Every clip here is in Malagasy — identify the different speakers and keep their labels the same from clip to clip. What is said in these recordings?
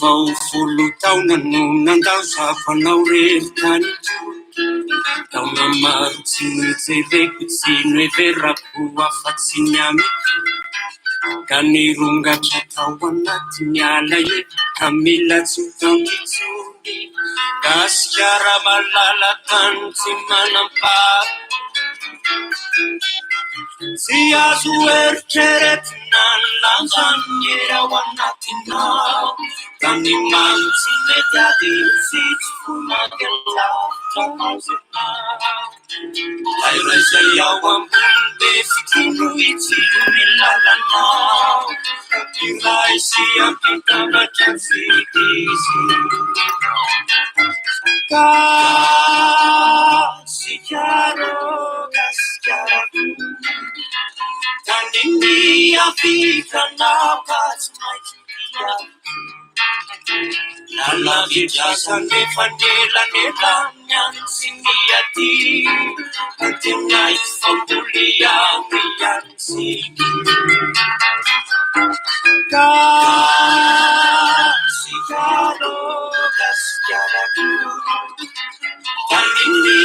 Speaker 1: vao folo taona no nandao zafanao rery tany taona maro tsy nojereko tsy noeverako afa-tsy nyamy ka nirongatra tao anatiny ala e ka mila tsy taonitsony gasikara malala tany tsy manampary tsy azo eritreretina ny lanjany ao anatinao tany mamy tsy mety aditsy tsy vonakelavitra mazenao airaizay ao ambony be fitono itsilo ny lalanao iray sy ampitambatra fidizy gasikaro gasikaro taniny avitanao katsy maikia lalavidrasane fandelanelany any sy miaty antinay fampoliany any sy gasikaro gasikaro taniny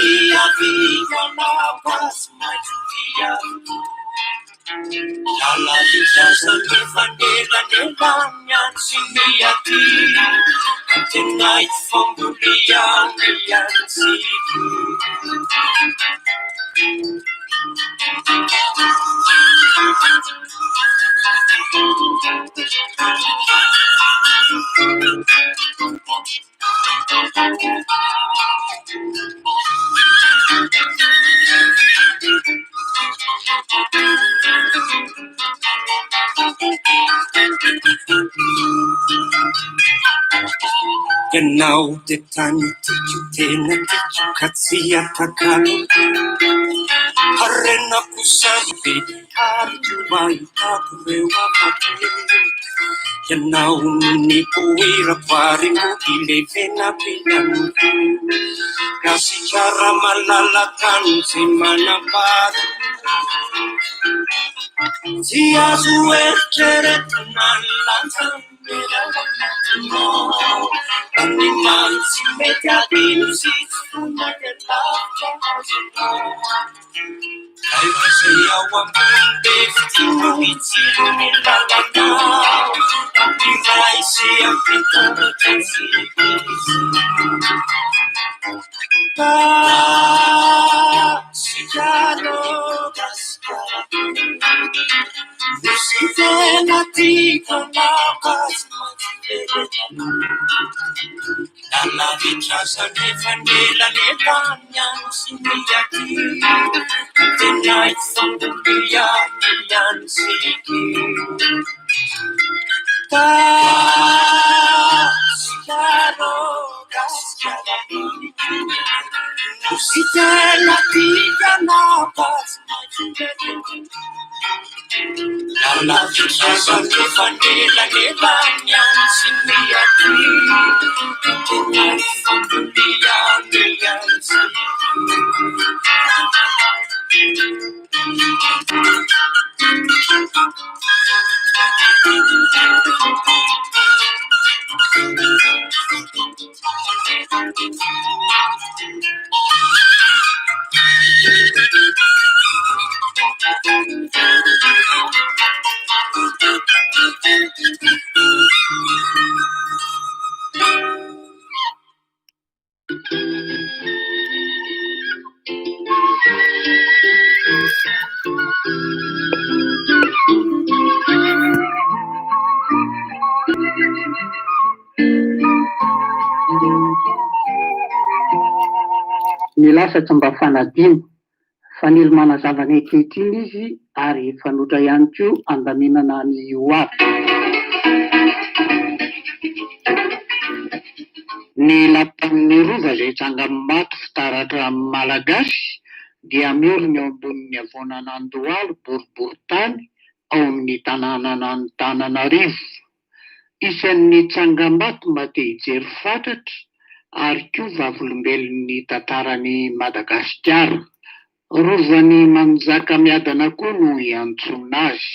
Speaker 1: avitanao katsy maikia lalavidrasane fandelanelany any sy miaty antinay fampoliany any sy ianao de tany tiko tena tiko ka tsy atakalo harenako sambe haryvahitako reo afaky ianao ny poirapary moky le venapenamiko gasikara malala tany tsy manampary tsy azo eritreretina ny lanjany any mamy tsy mety adino sy tsy vonakelavitra mazenao airaizay ao ambony be fitino itsilo ny lalanao iray sy ampitambatra fidizy gasikaro gasikaro nisy tena tikanao katsy majiveretana lalavidrasane fandelanelany any sy miaty tenay fampoliany any sy gasikaro gasikaro nisy tena tikanao katsy majiveretana lalavidrasane fandelanelany any sy miaty tenay fampoliany any sy
Speaker 2: ny lasatra mba fanadino fa nily manazavana ankehitriny izy ary fanotra ihany koa andaminana ny oavy. Ny lapan'ny rova izay tranga-maty fitaratra malagasy dia miorina eo ambonin'ny avonan'Andohalo boriboritany ao amin'ny tanànan'Antananarivo. Isan'ny tranga-maty mba te hijery fatratra ary koa vavolombelon'ny tantaran'i Madagasikara. Rovan'ny Manjaka Miadana koa no iantsona azy.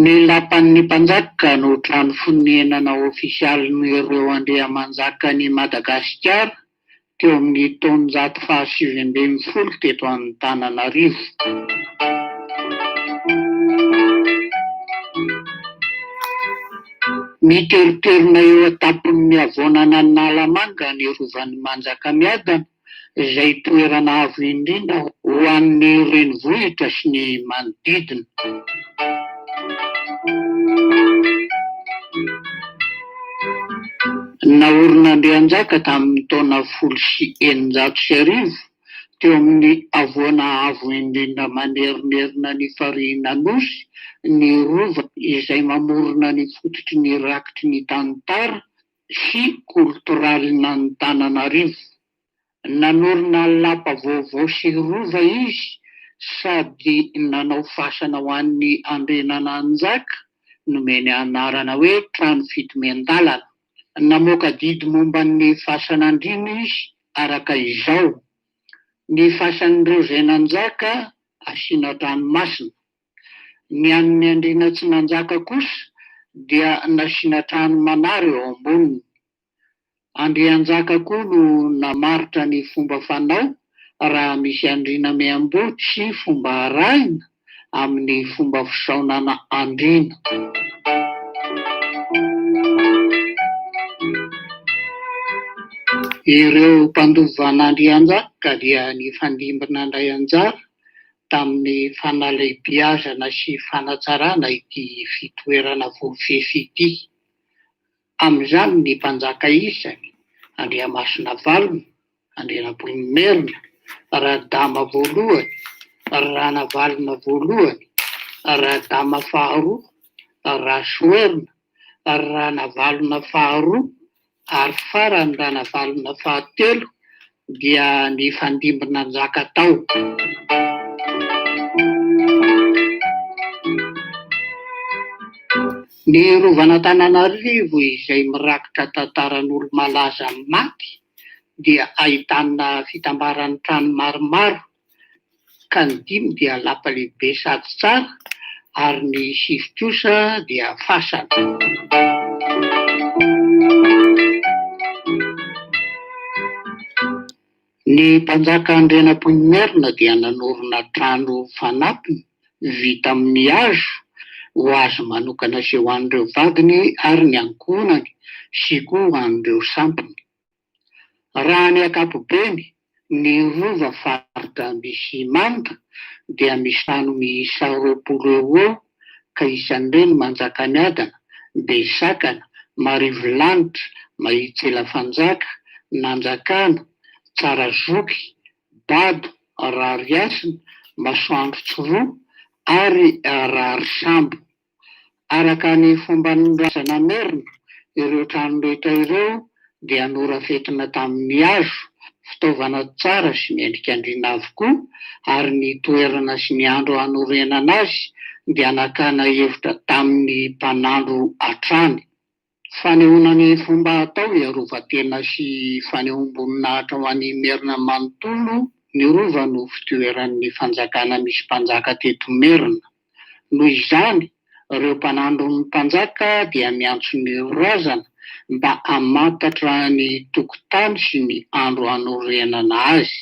Speaker 2: Ny lapan'ny mpanjaka no trano fonenana ofisialin'ny ireo Andriamanjakany Madagasikara teo amin'ny taonjato faha 750 teto Antananarivo. Miteriterina eo an-tapon'ny havoanana Nalamanga ny rovan'ny Manjakamiadana, izay toerana avo indrindra ho an'ny renivohitra sy ny manodidina. Naorin'Andrianjaka tamin'ny taona 1890 teo amin'ny havoana avo indrindra manerinerina ny Farihin'Anosy ny rova izay mamorona ny fototry ny rakitry ny tantara sy koltoralin'ny Antananarivo. Nanorina lapa vaovao sy rova izy sady nanao fasana ho an'ny Andrenananjaka nomeny anarana hoe trano fitomen-dalana. Namoaka didy momba ny fasan'Andriana izy araka izao: ny fasan'ireo Renanjaka asiana tranomasina, ny an'ny Andriana tsy nanjaka kosa dia nasiana trano manara eo amboniny. Andrianjaka koa no namaritra ny fomba fanao raha misy Andriana miambotsy sy fomba arahina amin'ny fomba fisaonana Andriana. Ireo mpandovan'Andrianjaka dia nifandimbina indray anjara tamin'ny fanalehibiazana sy fanatsarana ity fitoerana voafefy ity. Amin'izany ny mpanjaka isany: Andriamasina Valona, Andrianabohimerina, Radama voalohany, Ranavalona voalohany, Radama faharoa, Rasoerina, Ranavalona faharoa ary farany Ranavalona fahatelo dia nifandimbina anjaka tao. Ny rovan'Antananarivo izay mirakitra tantaran'olo malaza maty dia ahitana fitambaran'ny trano maromaro, ka ny 5 dia lapa lehibe sady tsara ary ny 7 kosa dia fasana. Ny mpanjaka Andrianabohimerina dia nanorina trano fanampiny vita amin'ny hazo ho azy manokana sy ho an'ireo vadiny ary ny ankohonany sy koa ho an'ireo sampony. Raha ny ankapobeny, ny rova faritra Ambisimanga dia misy trano miisa 20 eo ka isan'ireny Manjakamiadana, Besakana, Marivolanitra, Mahitselafanjaka, Nanjakana, Tsarazoky, Bado, Rariasina, Masoandro Tsiroa ary Rarisambo. Araka ny fomba norazana merina, ireo trano rehetra ireo dia norafetina tamin'ny hazo, fitaovana tsara sy miendrik'Andriana avokoa, ary ny toerana sy ny andro hanorenana azy dia nakana hevitra tamin'ny mpanandro hatrany. Fanehoana ny fomba atao iarovan-tena sy fanehoam-boninahitra ho an'ny merina manontolo ny rova no fitoeran'ny fanjakana misy mpanjaka teto merina. Noho izany, ireo mpanandro ny mpanjaka dia miantso ny razana mba hamantatra ny tokotany sy ny andro hanorenana azy.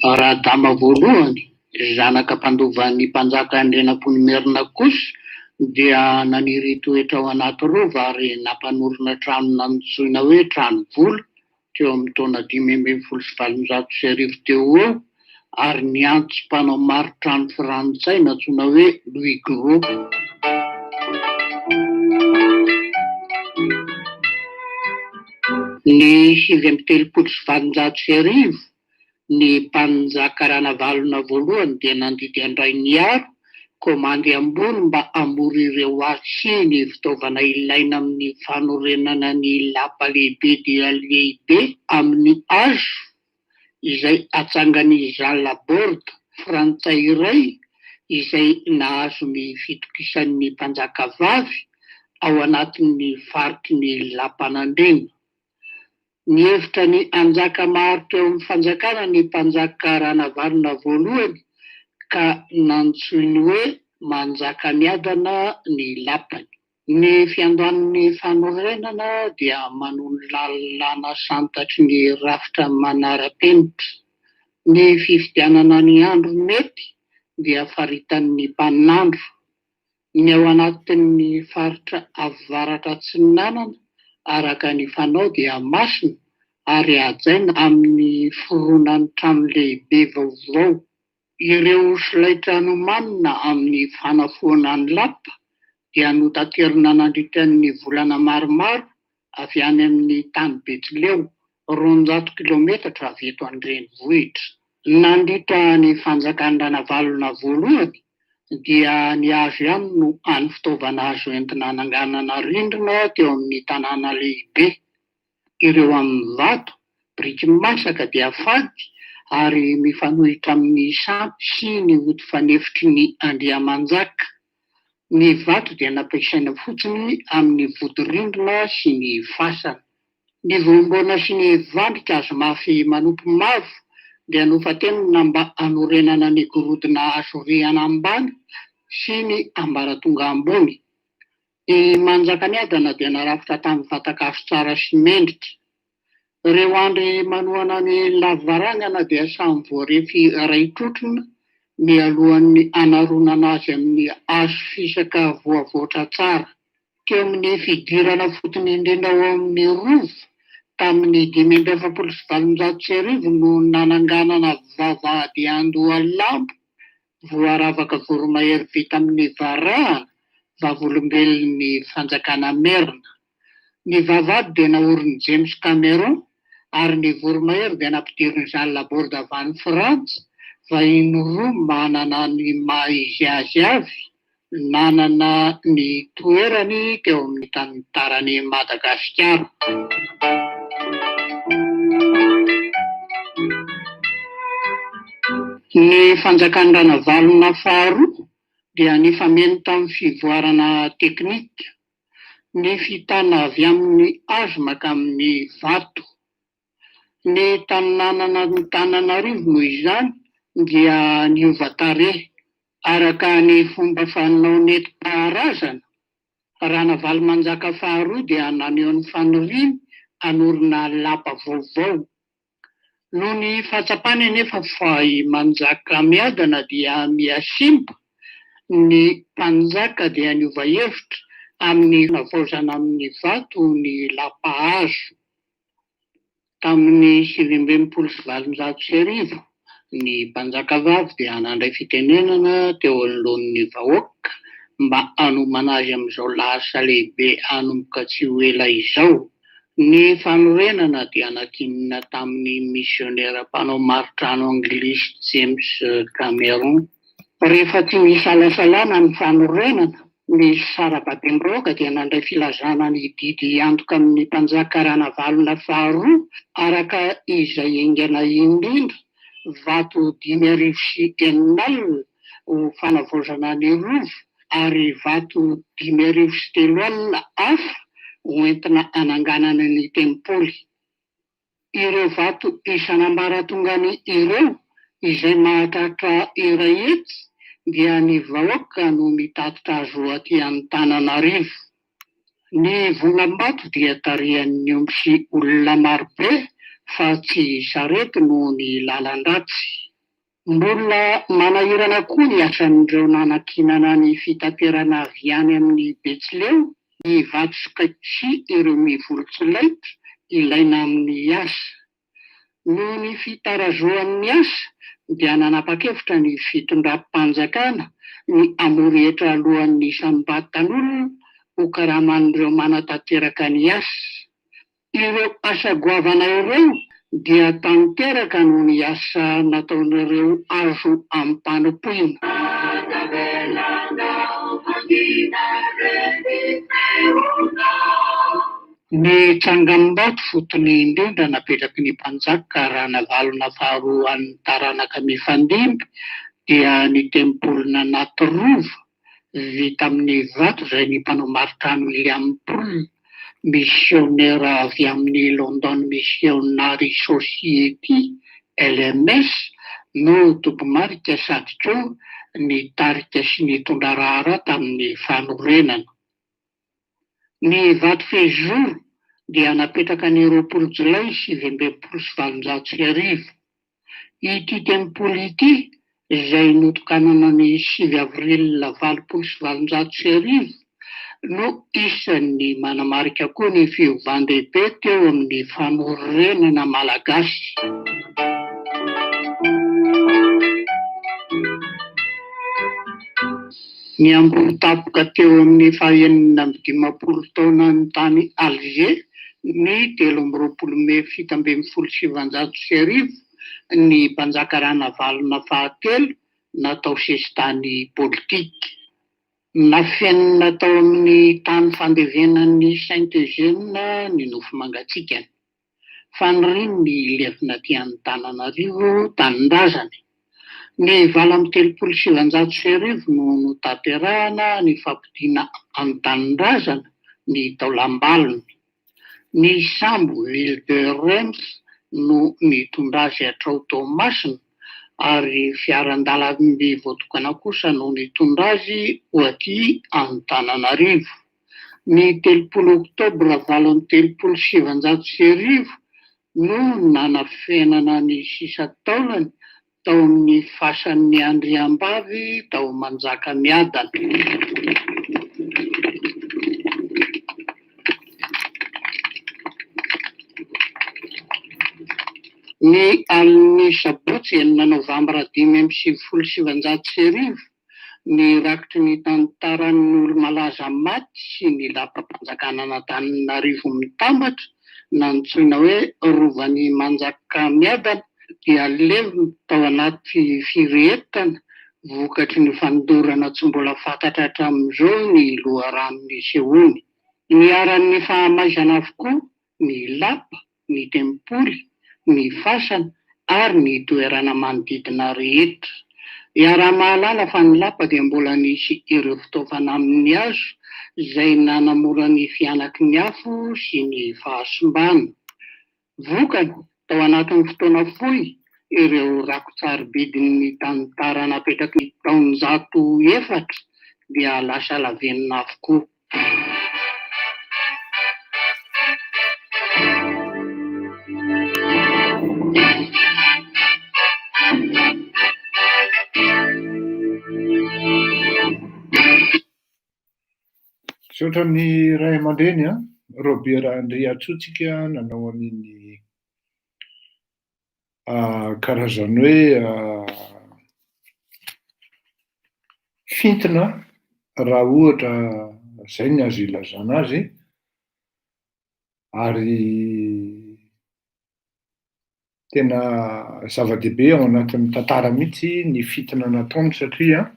Speaker 2: Radama voalohany, zanaka mpandovan'ny mpanjaka Andrianabohimerina kosa, dia naniry toetra ao anaty rova ary nampanorina trano nanotsoina hoe trano vola teo amin'ny taona 519 teo eo, ary niantso mpanao mari-trano frantsay natsoina hoe Louis Gros. Ny 730 ny mpanjaka Ranavalona voalohany dia nandidy andray niaro komandy ambony mba hamory ireo ady sy ny fitaovana ilaina amin'ny fanorenana ny lapa lehibe dia lehibe amin'ny hazo izay atsangan'ny Jean Laborde, frantsay iray izay nahazo ny fitokisan'ny mpanjaka vavy ao anatin'ny faritry ny lapan'Andriana. Ny hevitra ny anjaka maro teo amin'ny fanjakana ny mpanjaka Ranavalona voalohany ka nantsoiny hoe Manjakamiadana ny lapany. Ny fiandohan'ny fanorenana dia manon lalana santatry ny rafitra manara-penitra. Ny fifidianana ny andro mety dia faritan'ny mpaninandro. Ny ao anatin'ny faritra avaratra Atsinanana araka ny fanao dia masina ary hajaina amin'ny foronan'ny trano lehibe vaovao. Ireo solaitra anomanina amin'ny fanafoana ny lapa dia notanterina nandritra ny volana maromaro avy any amin'ny tany Betsileo 200 kilometatra avy eto an-drenivohitra. Nandritra ny fanjakan'ny Ranavalona voalohany dia ny hazo ihany no any fitaovana azo entina hananganana rindrina teo amin'ny tanàna lehibe. Ireo amin'ny vato, biriky masaka dia fady ary mifanohitra amin'ny sampy sy ny ody fanefitry ny Andriamanjaka. Ny vato dia nampiasaina fotsiny amin'ny vodi-rindrina sy ny fasana. Ny voamboana sy ny vandrika azo mafy manompo mavo dia nofatenina mba hanorenana ny gorodona azo rihana ambany sy ny ambaratonga ambony. Ny Manjakamiadana dia narafitra tamin'ny vatan-kazo tsara sy mendrika. Ireo andry manohana ny lavarangana dia samy voarefy iray trotrona mialohan'ny hanaronana azy amin'ny hazo fisaka voavoatra tsara. Teo amin'ny fidirana fotony indrindra ao amin'ny rovo tamin'ny 5,700 no nananganana vavahady Andohalambo voaravaka voromahery vita amin'ny varahana vavolombelon'ny fanjakana Merina. Ny vavahady dia naorin'i James Cameron ary ny voromahery dia nampidiriny Jean Laborde avy any Frantsa. Vahiny roa manana ny maha izy azy avy, nanana ny toerany teo amin'ny tanitarany Madagasikara. Ny fanjakan'ny Ranavalona faharoa dia nifameno tamin'ny fivoarana teknika. Ny fitana avy amin'ny hazo maka amin'ny vato. Ny tanànana ny Antananarivo noho izany dia niova tarehy araka ny fomba fanao nentim-paharazana. Ranavalomanjaka faharoa dia naneho ny faniriany hanorina lapa vaovao. Noho ny fahatsapany anefa fa i Manjakamiadana dia miasimba, ny mpanjaka dia niova hevitra amin'ny navaozana amin'ny vato ny lapa hazo. Tamin'ny 1970 ny mpanjakavavy dia nandray fitenenana teo anoloan'ny vahoaka mba hanomana azy amin'izao lasa lehibe hanomboka tsy ho ela izao. Ny fanorenana dia nakinina tamin'ny misionera mpanao maritrano anglisy James Cameron. Rehefa tsy nisalasalana ny fanorenana, ny Sarababembaoka dia nandray filazana ny didy antoka amin'ny mpanjaka Ranavalona faharoa araka izay engana indrindra vato 5,009 ho fanavaozana ny rovo ary vato 5,003 hafa ho entina hananganana ny tempoly. Ireo vato isan'ambaratongany ireo izay mahatratra iray hetsy dia ny vahoaka no mitatitra azy ho aty Antananarivo. Ny volam-bato dia tarihan'ny omby sy olona marobe fa tsy sarety noho ny lalan-dratsy. Mbola manahirana koa ny asan'ireo nanankinana ny fitaterana avy any amin'ny Betsileo, ny vato sokaky sy ireo mivolontsolaitra ilaina amin'ny asa. Noho ny fitarazoan'ny asa dia nanapa-kevitra ny fitondram-panjakana ny hamorehetra alohan'ny isam-batan'olona ho karaman'ireo manatanteraka ny asa. Ireo asa goavana ireo dia tanteraka noho ny asa nataon'ireo azo ampanopoina. Ny tsangam-bato fotony indrindra napetraky ny mpanjaka Ranavalona faharoa an'ny taranaka mifandimby dia ny tempolina Natorova vita amin'ny vato izay ny mpanao maritrano William Poul missionnaire avy amin'ny London Missionary Society LMS no topomarika sady koa nitarika sy nitondra raharaha tamin'ny fanorenana. Ny vato fehizoro dia napetraka ny 20 Jolay 1970. Ity tempolo ity izay notokanana ny 9 Avril 1970 no isan'ny manamarika koa ny fiovandehibe teo amin'ny fanorenana malagasy. Ny amborotapoka teo amin'ny 19 taona ny tany Alger ny 13 Mey 1770 ny mpanjaka Ranavalona fahatelo natao sesitany politika. Nafenina tao amin'ny tany fandevenan'ny Saint-Eugène ny nofo mangatsikany. Faniriany ny levina aty Antananarivo tanin-drazany. Ny 2770 no notanterahana ny fampidiana an-tanin-drazana ny taolam-balona. Ny sambo Ville de Reims no nitondra azy hatrao Toamasina ary fiaran-dalamby voatokana kosa no nitondra azy ho aty Antananarivo. Ny 30 Oktobra 1770 no nanafenana ny sisa taolany tao amin'ny fasan'ny Andriambavy tao Manjakamiadana. Ny aliny sabotsy 9 Novambra 1770 ny rakitry ny tantaran'ny olo-malaza maty sy ny lapa-panjakana Antananarivo mitambatra nantsoina hoe rovan'ny Manjakamiadana dia levina tao anaty firehetana vokatry ny fandorana tsy mbola fantatra hatramin'izao ny loharanony sehoany. Niaran'ny fahamaizana avokoa ny lapa, ny tempoly, ny fasana ary ny toerana manodidina rehetra. Iara-mahalala fa ny lapa dia mbola nisy ireo fitaovana amin'ny hazo izay nanamora ny fianaky ny afo sy ny fahasimbana. Vokany tao anatin'ny fotoana fohy ireo rakotsaribidin'ny tantara napetraky ny taon-104 dia lasa lavenina avokoa.
Speaker 3: Misaotra ny Ray aman-dreny Robert Andriatsika nanao an'iny karazany hoe fintina raha ohatra zay ny azo ilazana azy, ary tena zava-dehibe ao anatin'ny tantara mihitsy ny fintina nataony satria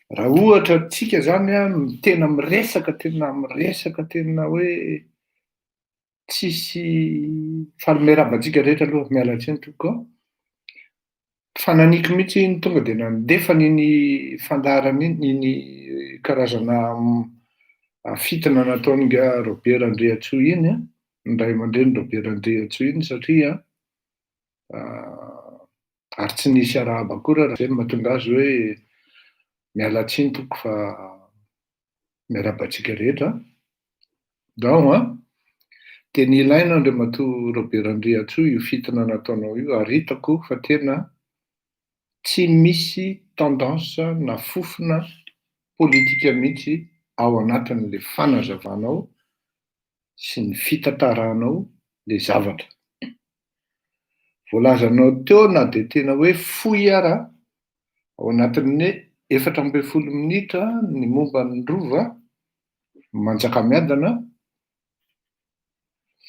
Speaker 3: raha ohatra tsika zany tena miresaka tena hoe tsisy fanomerabantsika rehetra aloha mialatsiny tokoa. Fananiky mihitsy ny tonga dia nandefa niny fandarana iny karazana fintina nataony Robert Andriatsika iny, ny Ray aman-dreny Robert Andriatsika iny satria ary tsy nisy arahaba akory raha zay mahatonga azy hoe mialatsiny toko fa miarabantsika rehetra. Dao dia ny ilaina Andriamatoa Robert Andriatsika io fintina nataonao io, ary hitako fa tena tsy misy tendance na fofona politika mihitsy ao anatin'le fanazavanao sy ny fitantaranao le zavatra. Voalazanao teo na dia tena hoe fohy ara ao anatin'ny 14 minitra ny momba ny rova Manjakamiadana,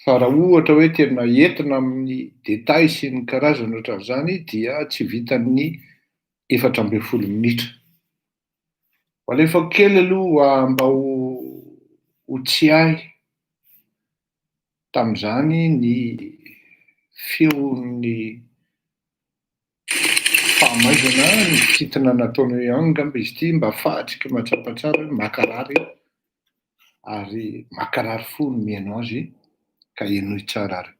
Speaker 3: fa raha ohatra hoe tena entina amin'ny détail sy ny karazany ohatran'izany dia tsy vitan'ny 14 minitra. Alefa kely aloha mba ho tsiahy tamin'izany ny feon'ny fahamaizana ny fintina nataonao ihany angamba izy ity mba ahafahantsika matsapatsara hoe makarary ary makarary fo ny mihaino azy ka enoy tsara ary.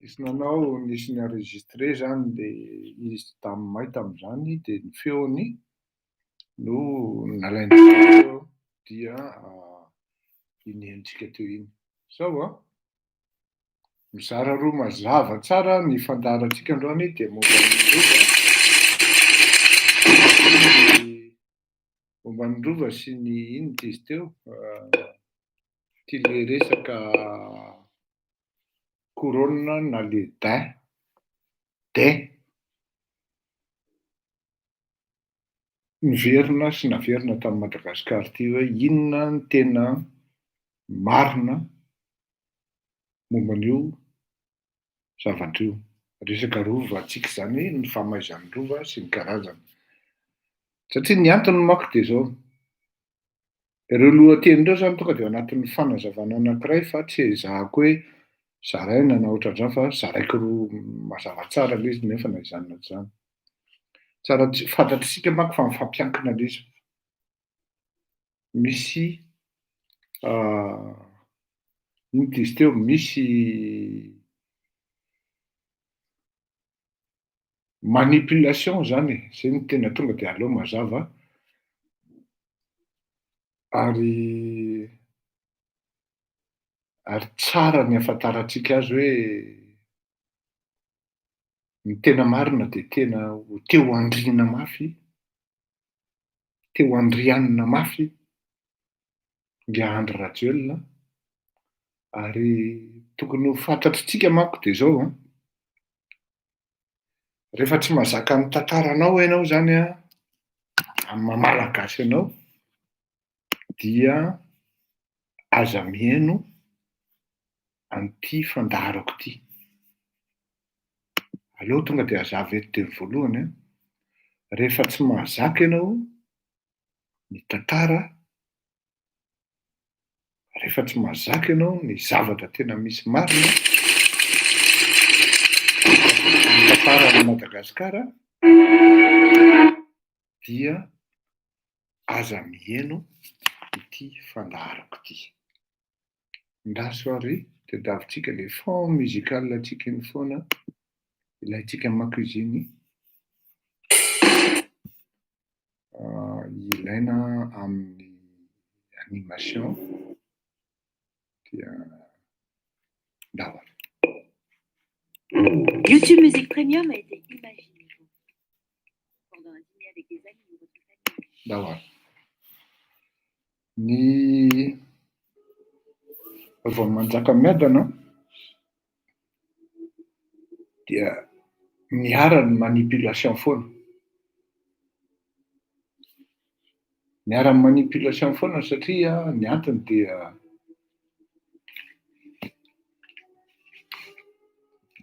Speaker 3: Izy nanao nisy ny enregistré zany de izy tam'may tam'izany de ny feony no nalainy teo dia iny henontsika teo iny. Zao mizara roa mazava tsara ny fandaharantsika androany de momba ny rova sy ny ino de izy teo ty le resaka couronne na le day niverina sy naverina tamin'ny Madagasikara ty hoe inona ny tena marina momba an'io zavatra io. Resaka rova tsika zany ny famaizan'ny rova sy ny karazany. Satria ny antony manko de zao. Ireo lohateny ireo zany tonga de anatin'ny fanazavana anankiray fa tsy ezahako hoe zaraina na ohatran'izany fa zaraiko roa mazava tsara le izy nefa na izany na tsy izany. Tsara fantatritsika manko fa mifampiankina le izy. Misy ino de izy teo, misy manipulation zany e, zay ny tena tonga de aleo mazava ary tsara ny afantarantsika azy hoe ny tena marina de tena teo andriana mafy, teo andrianina mafy Andry Rajoelina ary tokony ho fantatritsika manko de zao rehefa tsy mahazaka ny tantaranao ianao zany amin'ny maha-malagasy anao dia aza mihaino an'ity fandaharako ity. Aleo tonga de hazava eto teny voalohany rehefa tsy mahazaka ianao ny tantara, rehefa tsy mahazaka ianao ny zavatra tena misy marina ny tantaran'i Madagasikara dia aza mihaino ity fandaharako ity. Ndaso ary tadiavintsika le fond musical antsika iny foana ilaintsika am'ma-cuisine ilaina amin'ny animation dia ndahoany.
Speaker 1: YouTube Musique Premium a été imaginé pendant un dîner avec des amis ou votre famille.
Speaker 3: Ndahoany. Ny vao manjaka miadana dia miara-ny manipulation foana. Miara-ny manipulation foana satria ny antony dia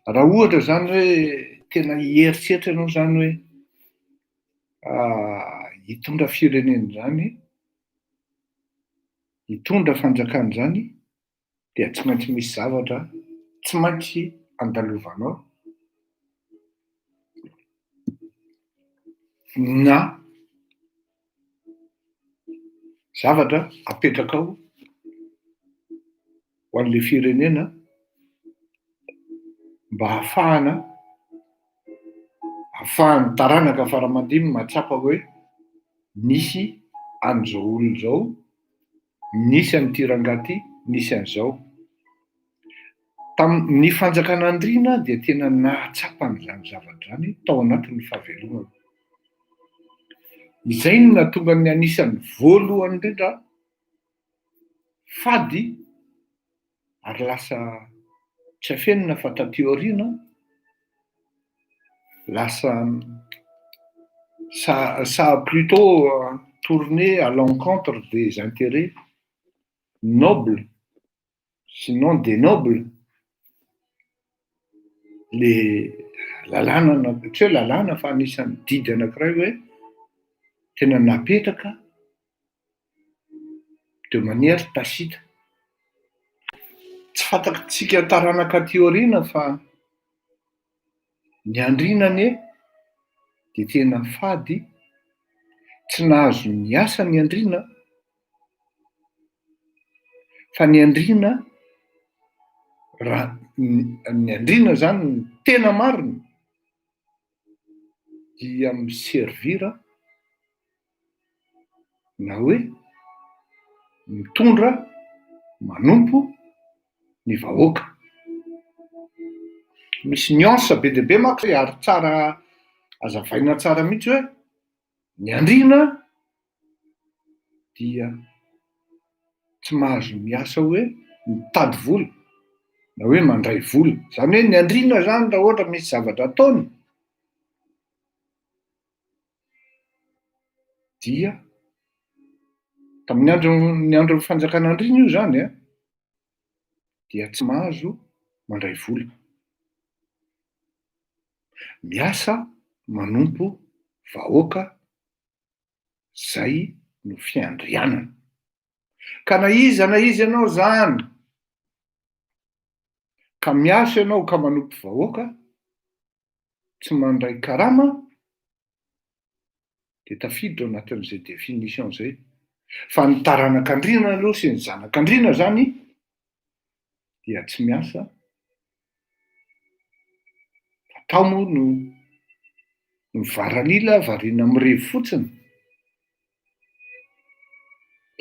Speaker 3: raha ohatra zany hoe tena hieritreritra ianao zany hoe hitondra firenena zany, hitondra fanjakana zany dia tsy maintsy misy zavatra tsy maintsy andalovanao na zavatra apetraka ao ho an'le firenena mba ahafahany taranaka fara-mandimby mahatsapa hoe nisy an'izao olona zao, nisy an'ity rangahy ity, nisy an'izao. Tamin'ny fanjakana Andriana dia tena nahatsapa an'izany zavatra zany tao anatin'ny fahavelomana. Izay no nahatonga ny anisan'ny voalohany indrindra fady ary lasa tsy afenina fa taty aoriana lasa ça a plutôt tourné à l'encontre des intérêts nobles, sinon des nobles. Lalàna tsy hoe lalàna fa anisan'ny didy anankiray hoe tena napetraka de manière tacite. Tsy fantatsika taranaka teoriana fa ny andriana anie dia tena fady, tsy nahazo miasa ny andriana, fa ny andriana raha ny andriana zany ny tena marina dia miservira na hoe mitondra manompo ny vahoaka. Misy nuance be dia be manko ary tsara azavaina tsara mihitsy hoe ny andriana dia tsy mahazo miasa hoe mitady vola na hoe mandray vola. Zany hoe ny andriana zany raha ohatra misy zavatra ataony dia tamin'ny andron'ny fanjakan'andriana io zany dia tsy mahazo mandray vola. Miasa manompo vahoaka, zay no fiandrianana. Ka na iza ianao zany ka miasa ianao ka manompo vahoaka, tsy mandray karama, dia tafiditra ao anatin'izay définition zay. Fa ny taranak'andriana aloha sy ny zanak'andriana zany dia tsy miasa, atao moa no mivaranila variana mirevo fotsiny.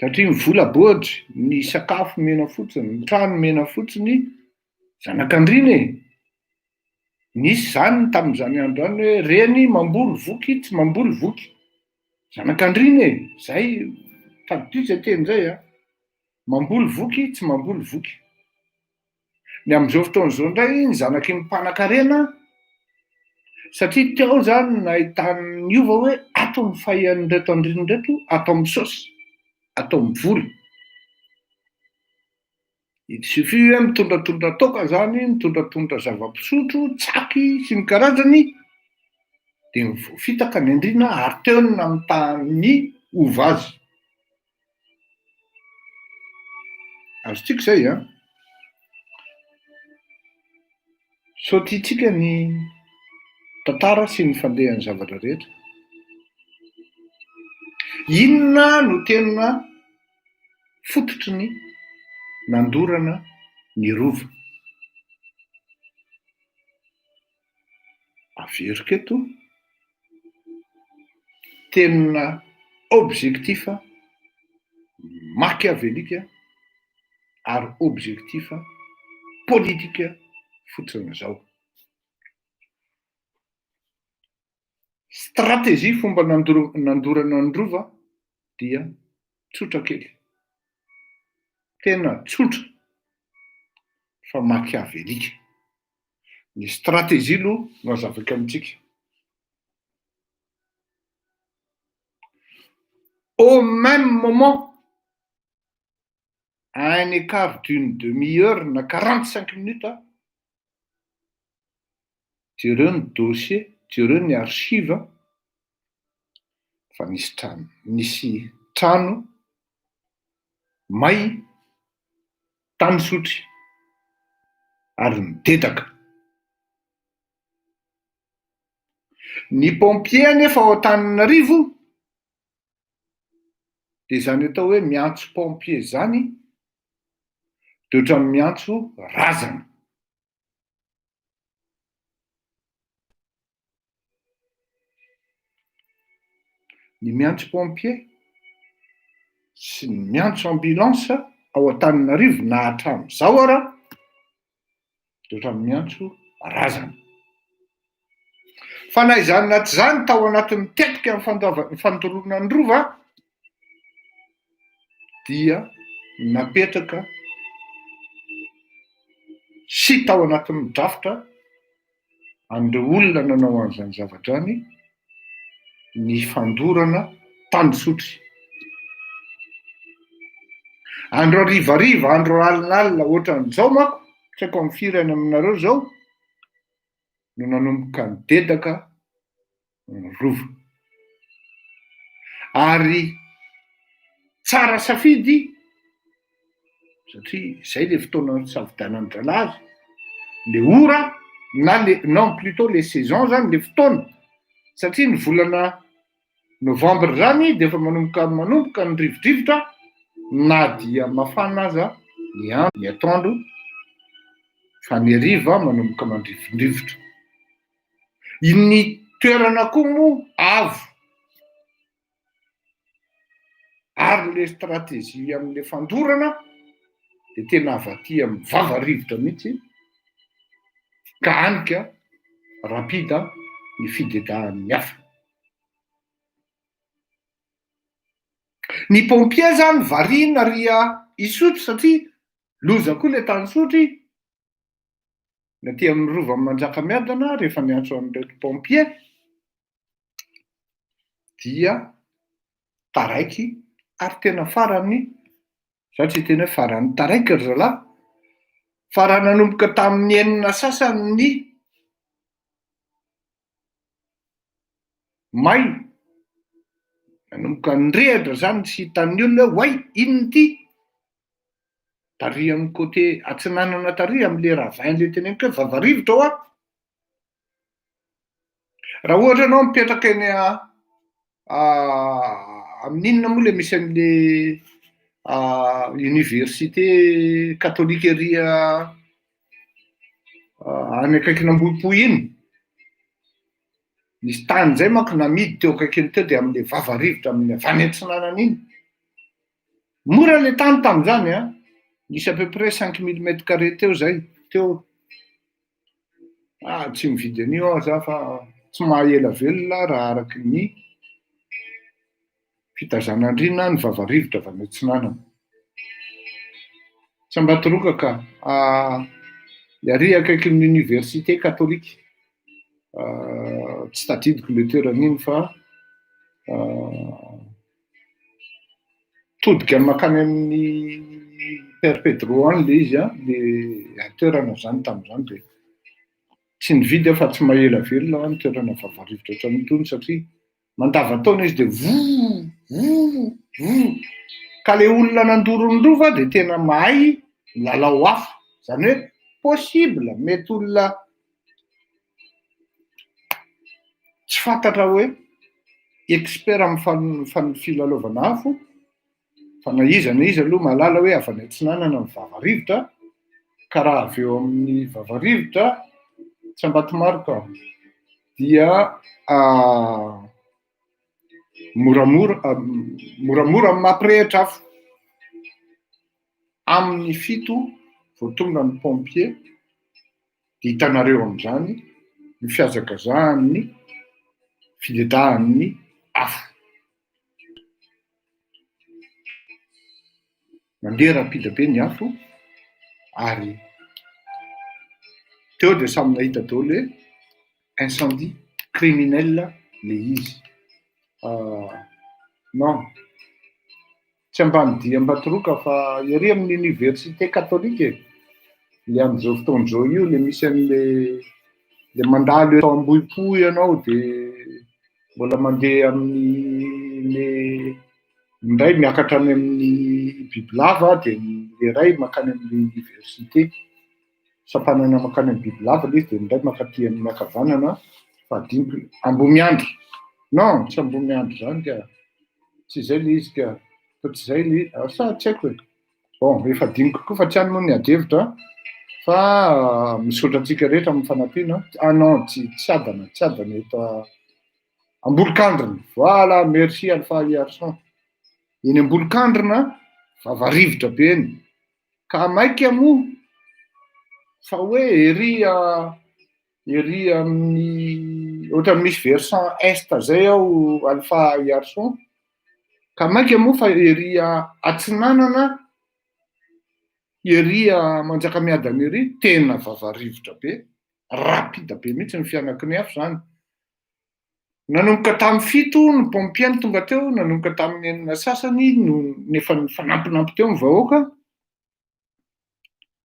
Speaker 3: Satria ny vola bohatry, ny sakafo mena fotsiny, ny trano mena fotsiny, zanak'andriana e. Nisy zany tamin'izany andro any hoe reny mamboly voky tsy mamboly voky. Zanak'andriana e, zay tadiditsy zay teny zay mamboly voky tsy mamboly voky. Ny amin'izao fotoan'izao indray ny zanaky ny mpanan-karena, satria teo zany nahitany niova hoe ato ny fahian'ireto andriana reto, ato amin'ny saosy, ato amin'ny vola. Il suffit hoe mitondratondra toka zany, mitondratondra zava-pisotro, tsaky sy ny karazany, dia mivoafitaka ny andriana ary teo ny namitany ova azy. Azontsika zay so tiantsika ny tantara sy ny fandehan'ny zavatra rehetra. Inona no tena fototry ny nandorana ny rova? Averiko eto tena objectifa machiavélika ary objectifa politika fotsiny zao. Stratégie fomba nandorana ny rova dia tsotra kely, tena tsotra fa machiavélika. Ny stratégie aloha no hazavako amintsika. Au même moment, à un écart d'une demi-heure na 45 minutes, jereo ny dossier, jereo ny archive fa nisy trano may tany sotry ary midedaka. Ny pompier anefa ao Antananarivo dia zany atao hoe miantso pompier zany dia ohatrany miantso razana. Ny miantso pompier sy ny miantso ambulance ao Antananarivo na hatramin'izao ara dia ohatrany miantso razana. Fa na izany na tsy izany tao anatin'ny tetika ny fandoroana ny rova dia napetraka sy tao anatin'ny drafitra an'ireo olona nanao an'izany zavatra any ny fandorana tany sotry. Andro harivariva, andro alinalina ohatran'izao manko, tsy haiko amin'ny firy any aminareo zao, no nanomboka nidedaka ny rova. Ary tsara safidy satria zay le fotoana savidanany dralazy le ora non plutôt les saisons zany le fotoana satria ny volana novembre zany de efa manomboka ny rivodrivotra na dia mafana aza ny andro ny atoandro fa ny hariva manomboka mandrivondrivotra. Ny toerana koa moa avo ary le stratégie amin'le fandorana de tena avaty amin'ny vavarivotra mihitsy ka anika rapida ny fidedahan'ny hafa. Ny pompier zany variana ria isotry satria loza koa le tany sotry na ty amin'ny rova Manjakamiadana rehefa miantso an'ireto pompier dia taraiky ary tena farany satria tena farany taraiky ry zalahy fa raha nanomboka tamin'ny enina sasany ny may nanomboka nyrehatra zany sy hitan'ny olona hoe inona ty tary amin'ny côté atsinanana tary amin'le ravin le teneniko hoe vavarivotra ao raha ohatra anao mipetraka eny amin'inona moa le misy an'le université catholique ery any akaikin'Ambohipo iny misy tany zay manko namidy teo akaikiny teo de amin'le vavarivotra amin'ny avany atsinanana iny mora le tany tamin'izany misy à peu près 5 000 mètres carrés teo zay teo tsy mividy an'io za fa tsy mahaela velona raha araky ny fitazanandrina ny vavarivotra avy any atsinanana. Tsy ambatoroka ka ary akaikin'ny université catholique tsy tadidiko le toeran'iny fa todika makany amin'ny Père Pedro any le izy le toerana zany tamin'izany de tsy nividy fa tsy mahaela velona ny toerana vavarivotra ohatran'itony satria mandavataona izy de ka le olona nandorondrova de tena mahay lalao hafa zany hoe possible mety olona tsy fantatra hoe expert amin'ny filalaovana afo fa na iza aloha mahalala hoe avy any atsinanana ny vavarivotra ka raha avy eo amin'ny vavarivotra tsy ambatomaro ka dia moramora mampirehitra afo amin'ny fito vao tonga ny pompier de hitanareo amin'izany ny fihazakazahan'ny fidedahan'ny afo. Mandeha rapida be ny afo ary teo de samy nahita daholo hoe incendie criminel le izy non tsy ambanidia Ambatoroka fa ery amin'ny université catholique le amin'izao fotoan'izao io le misy an'le le mandalo eto Ambohipo ianao de mbola mandeha amin'ny le ndray miakatra any amin'ny Bibilava de le ray makany amin'ny université sapanana makany amin'ny Bibilava le izy de ndray makaty amin'ny Akavanana fa adiniko Ambomiandry non tsy Ambomiandry zany ka tsy zay le izy ka tsy zay le sa tsy haiko bon efa adiniko koa fa tsy any moa ny adevitra fa misaotra antsika rehetra amin'ny fanampiana non tsy adana eto Ambolokandrina voilà merci Alpha Garçon eny Ambolokandrina vavarivotra be eny ka maika moa fa hoe ery amin'ny ohatra misy versant est zay ao Alpha Garçon ka maika moa fa ery atsinanana ery Manjakamiadana ery tena vavarivotra be rapida be mihitsy ny fianaky ny afo zany nanomboka tamin'ny fito ny pompier ny tonga teo nanomboka tamin'ny enina sasany no nefa fanampinampy teo ny vahoaka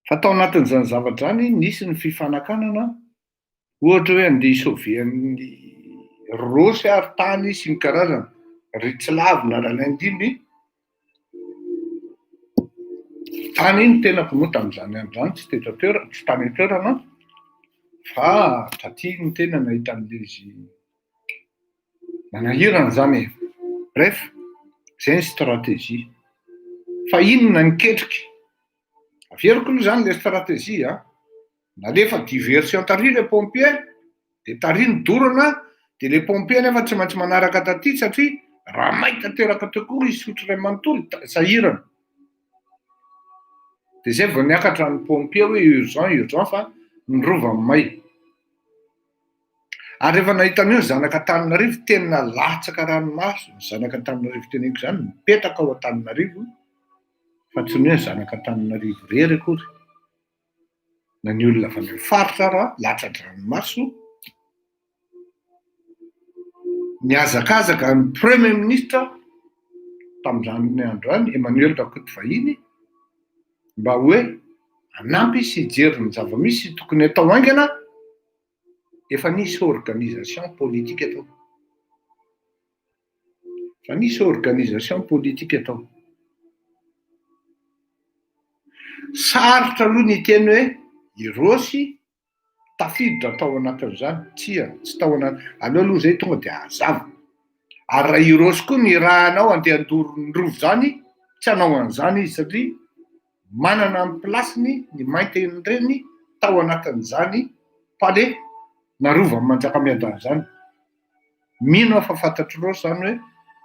Speaker 3: fa tao anatin'izany zavatra zany nisy ny fifanankanana ohatra hoe andeha isauver amin'ny rosy ary tany sy ny karazana Ritsilava na Ralindimy tany iny tenako moa tamin'izany androany tsy tsy tany toerana fa taty ny tena nahita an'ilay izy manahirana zany e. Bref, zay ny stratégie. Fa inona ny ketriky? Averiko aloha zany le stratégie nalefa diversion tary le pompier, de tary ny dorana, de le pompier nefa tsy maintsy manaraka taty satria raha may tanteraka tokoa hisotro ray manontolo sahirana. De zay vao niakatra ny pompier hoe urgent fa ny rova may. Ary rehefa nahita an'io ny zanaka Antananarivo tena latsaka ranomaso, ny zanaka Antananarivo teneniko zany mipetaka ao Antananarivo fa tsy ny hoe zanaka Antananarivo rery akory. Na ny olona avy amin'ny faritra raha latsaka ranomaso. Niazakazaka ny Premier Ministre tamin'izany androany Emmanuel Rakoto vahiny mba hoe anampy sy hijery ny zava-misy tokony atao haingana. Efa nisy organisation politique atao. Fa nisy organisation politique atao. Sarotra aloha ny teny hoe Irosy tafiditra tao anatin'izany, tsy tao anaty. Aloha zay tonga de hazava. Ary raha Irosy koa ny rahanao andeha andoro ny rovo zany, tsy hanao an'izany izy satria manana ny plasiny ny mainty reny tao anatin'izany palais na rova Manjakamiadana zany. Mino fa fantatro Rosy zany hoe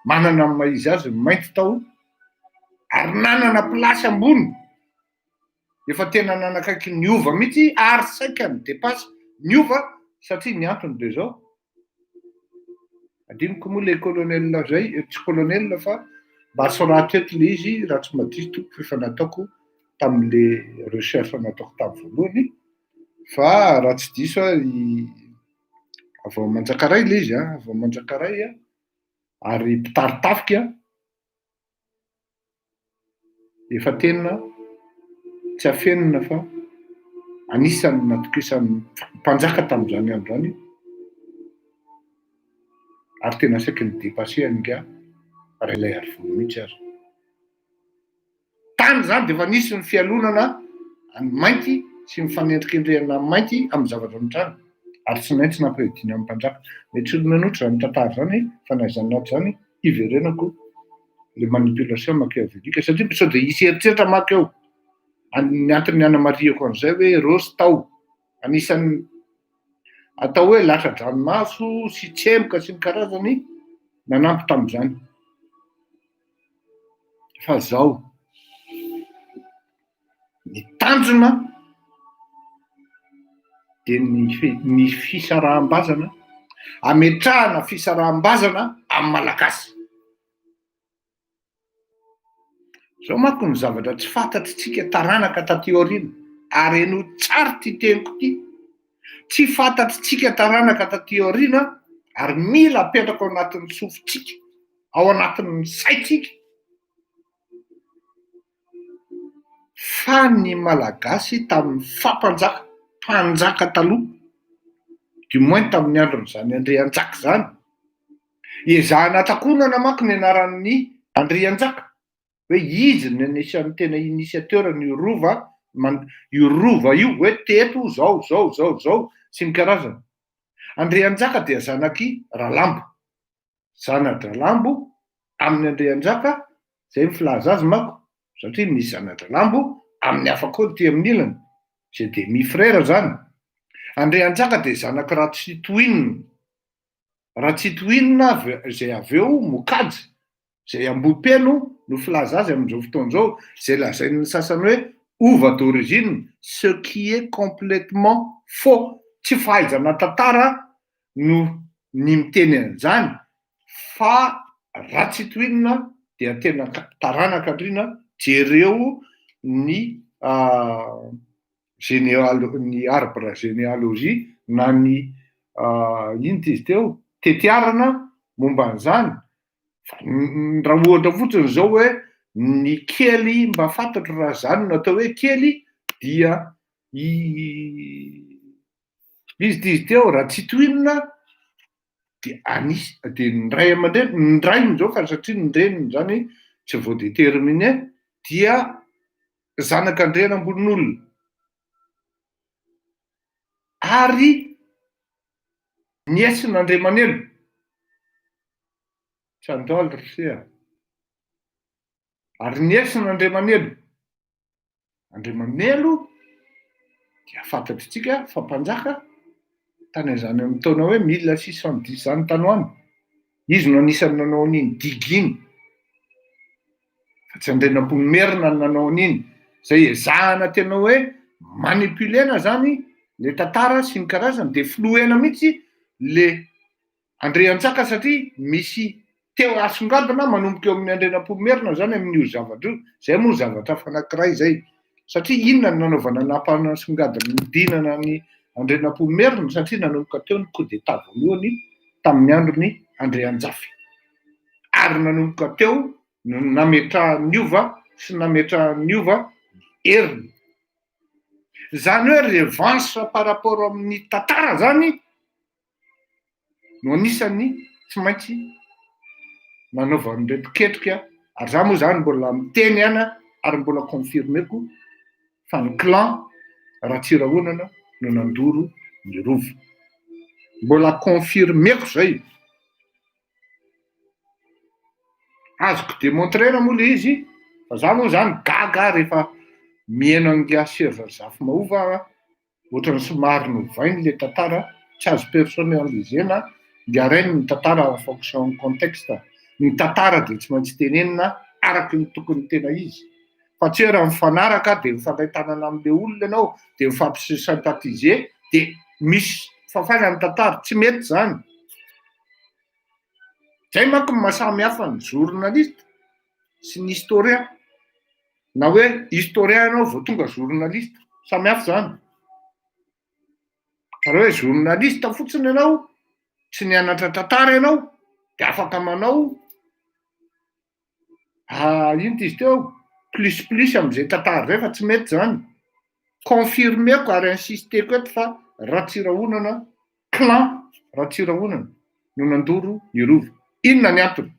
Speaker 3: manana ny maizy azy ny mainty tao ary nanana plasy ambony. Efa tena nanakaiky ny ova mihitsy ary saika ny depasy ny ova satria ny antony de zao. Adiniko moa le colonel zay, tsy colonel fa mba soraty eto le izy raha tsy madiso fa nataoko tamin'le recherche nataoko tamin'ny voalohany. Fa raha tsy diso avao Manjakaray le izy avao Manjakaray ary mpitaritafika efa tena tsy afenina fa anisany natokisan'ny mpanjaka tamin'izany androany ary tena saika ny dépassé an'inga raha ilay arivony mihitsy azy. Tany zany de efa nisy ny fialonana any mainty sy mifanendrikendrehana amin'ny mainty amin'ny zavatra mitrany ary tsy maintsy nampirediana amin'ny mpanjaka. Mety olona anotra zany tantara zany fa naizanato zany iverenako le manipulation machiavélique satria sao de hisy eritreritra maka eo. Ny antony anamariako an'izay hoe Rosy tao anisan'ny atao hoe latsa-dranomaso sy tsemboka sy ny karazany nanampy tamin'izany. Fa zao ny tanjona de ny fisaraham-bazana, ametrahana fisaraham-bazana amin'ny malagasy. Zao manko ny zavatra tsy fantatritsika taranaka taty aoriana ary eno tsara ty teniko ty. Tsy fantatritsika taranaka taty aoriana ary mila apetraka ao anatin'ny sofintsika, ao anatin'ny saitsika. Fa ny malagasy tamin'ny mpanjaka taloha, du moins tamin'ny andron'izany Andrianjaka zany, ezahana takonana manko ny anaran'ny Andrianjaka hoe izy ny anisan'ny tena initiateur io rova io hoe teto zao sy ny karazana. Andrianjaka dia zanaky Ralambo. Zana-Dralambo amin'ny Andrianjaka zay ny filaza azy manko satria misy zana-Dralambo amin'ny hafa koa ty amin'ny ilany zay demi-frère zany. Andrianjaka dia zanaky Ratsitoinina zay aveo Mokajy zay Ambopeno no filaza azy amin'izao fotoan'izao zay lazain'ny sasany hoe ova d'origine, ce qui est complètement faux. Tsy fahaizana tantara no ny miteny an'izany fa Ratsitoinina dia tena taranaka andrina jereo ny ny arbre généalogie na ny ino izy teo tetiarana momba an'izany. Raha ohatra fotsiny zao hoe ny kely mba fantatro raha zany no atao hoe kely dia izy teo Ratsitoinina de anisy de ny ray aman-dreny ny rainy zao fa satria ny reniny zany tsy voadéterminé dia zanak'Andriana ambonin'olona. Ary niesin'Andriamanelo. Tsy andoly Rosia. Ary niesin'Andriamanelo. Andriamanelo dia fantatritsika fa mpanjaka tany izany amin'ny taona hoe 1610 zany tany hoany. Izy no anisan'ny nanao an'iny diginy. Fa tsy Andrianampomerina no nanao an'iny. Zay ezahana tena hoe manipulena zany le tantara sy ny karazany dia filohena mihitsy le Andriantsaka satria misy teo asongadina manomboka eo amin'ny Andrianampomerina zany amin'io zavatra io. Zay moa zavatra anankiray zay. Satria inona no nanaovana nampanasongadina ny dinana ny Andrianampomerina satria nanomboka teo ny coup d'état voalohany tamin'ny andron'ny Andrianjafy. Ary nanomboka teo no nametrahan'ny Ova sy nametrahan'ny Ova heriny. Zany hoe revanche par rapport amin'ny tantara zany no anisany tsy maintsy nanaova an'ireto ketrika. Ary za moa zany mbola miteny ihany ary mbola confirmeko fa ny clan Ratsirahonana no nandoro ny rova. Mbola confirmeko zay. Azoko démontrena moa le izy fa za moa zany gaga rehefa mihaino an'ilay Servazafy Mahova ohatrany somary novainy le tantara, tsy azo personnalisena dia arainy ny tantara en fonction ny contexte. Ny tantara dia tsy maintsy tenenina araky ny tokony tena izy. Fa tsy hoe raha mifanaraka dia mifandray tanana amin'ilay olona ianao dia mifampisympathiser dia misy fafana ny tantara, tsy mety zany. Zay manko ny mahasamy hafa ny journaliste sy ny historien. Na hoe historien ianao vao tonga journaliste, samy hafa zany. Raha hoe journaliste fotsiny ianao, tsy nianatra tantara ianao, dia afaka manao ino izy teo plus amin'izay tantara zay fa tsy mety zany. Confirmeko ary insisteko eto fa Ratsirahonana, clan Ratsirahonana no nandoro ny rova. Inona ny antony?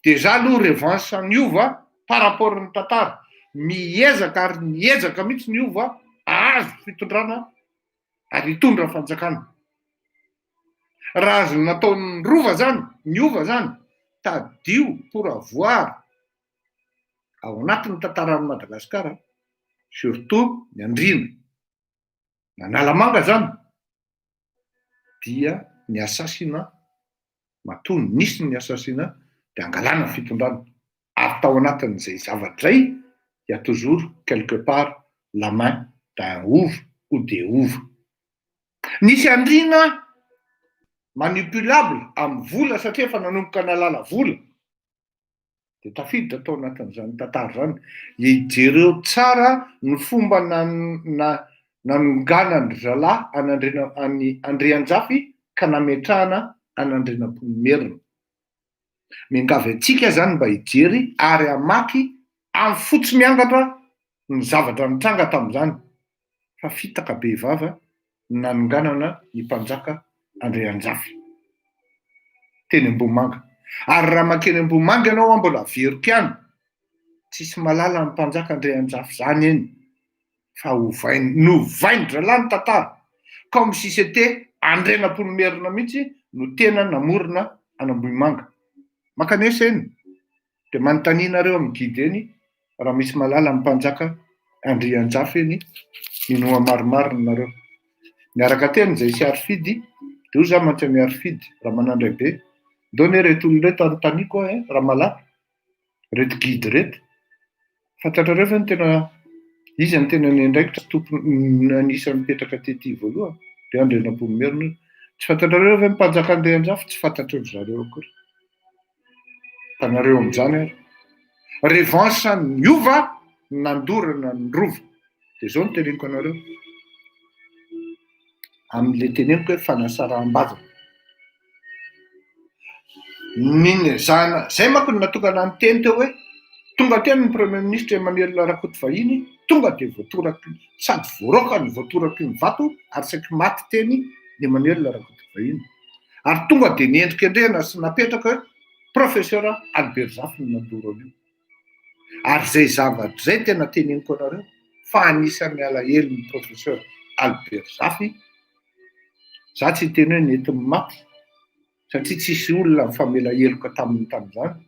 Speaker 3: Dia za aloha revanche ny Ova par rapport ny tantara. Miezaka ary niezaka mihitsy ny Ova azo fitondrana ary hitondra fanjakana. Raha azo nataon'ny rova zany, ny Ova zany, tadio pour avoir ao anatin'ny tantaran'i Madagasikara, surtout ny Andriana, n'Analamanga zany, dia ny assassinat matony nisy ny assassinat dia angalana fitondrana. Ary tao anatin'izay zavatra zay, il y a toujours quelque part la main d'un Ova ou des Ova. Nisy Andriana manipulable amin'ny vola satria efa nanomboka nalala vola. Dia tafiditra tao anatin'izany tantara zany. Hijereo tsara ny fomba nanonganany zalahy any Andrianjafy ka nametrahana an'Andrianampomerina. Miangavy antsika zany mba hijery ary hamaky amin'ny fotsy miangatra ny zavatra nitranga tamin'izany. Fa fitaka be vava nanonganana ny mpanjaka Andrianjafy teny Ambohimanga. Ary raha makeny Ambohimanga ianao mbola veriko ihany, tsisy malala ny mpanjaka Andrianjafy zany eny fa novainy zalahy ny tantara. Comme si c'était Andrianampomerina mihitsy no tena namorona any Ambohimanga. Makanesa eny dia manontanianareo amin'ny guide eny raha misy malala ny mpanjaka Andrianjafy eny inoa marimarina nareo. Miaraka teny izay sy arifidy dia za mantsy miarifidy raha manandray be. Done reto olona reto anontaniako raha malaky reto guide reto. Fantatrareo fa ny tena izy ny tena nendraikitra tompony anisan'ny mipetraka tety voalohany dia Andrianampomerina. Tsy fantatrareo fa mpanjaka Andrianjafy tsy fantatry zareo akory. Fanareo amin'izany revanche ny Ova nandorana ny rova. Dia zao no teneniko anareo amin'ile teneniko hoe fanasaraham-bazana. Zay manko no natokana ny teny teo hoe tonga teny ny premier ministre Emmanuel Rakotovahiny, tonga dia voatoraky sady voarokany voatoraky ny vato ary saky maty teny Emmanuel Rakotovahiny. Ary tonga dia niendrika endrena sy napetraka hoe professeur Albert Zafy no nandoro an'io. Ary zay zavatra zay tena teneniko anareo fa anisan'ny alahelo ny professeur Albert Zafy. Za tsy teny hoe nentiny maty satria tsisy olona mifamela heloka tamin'izany.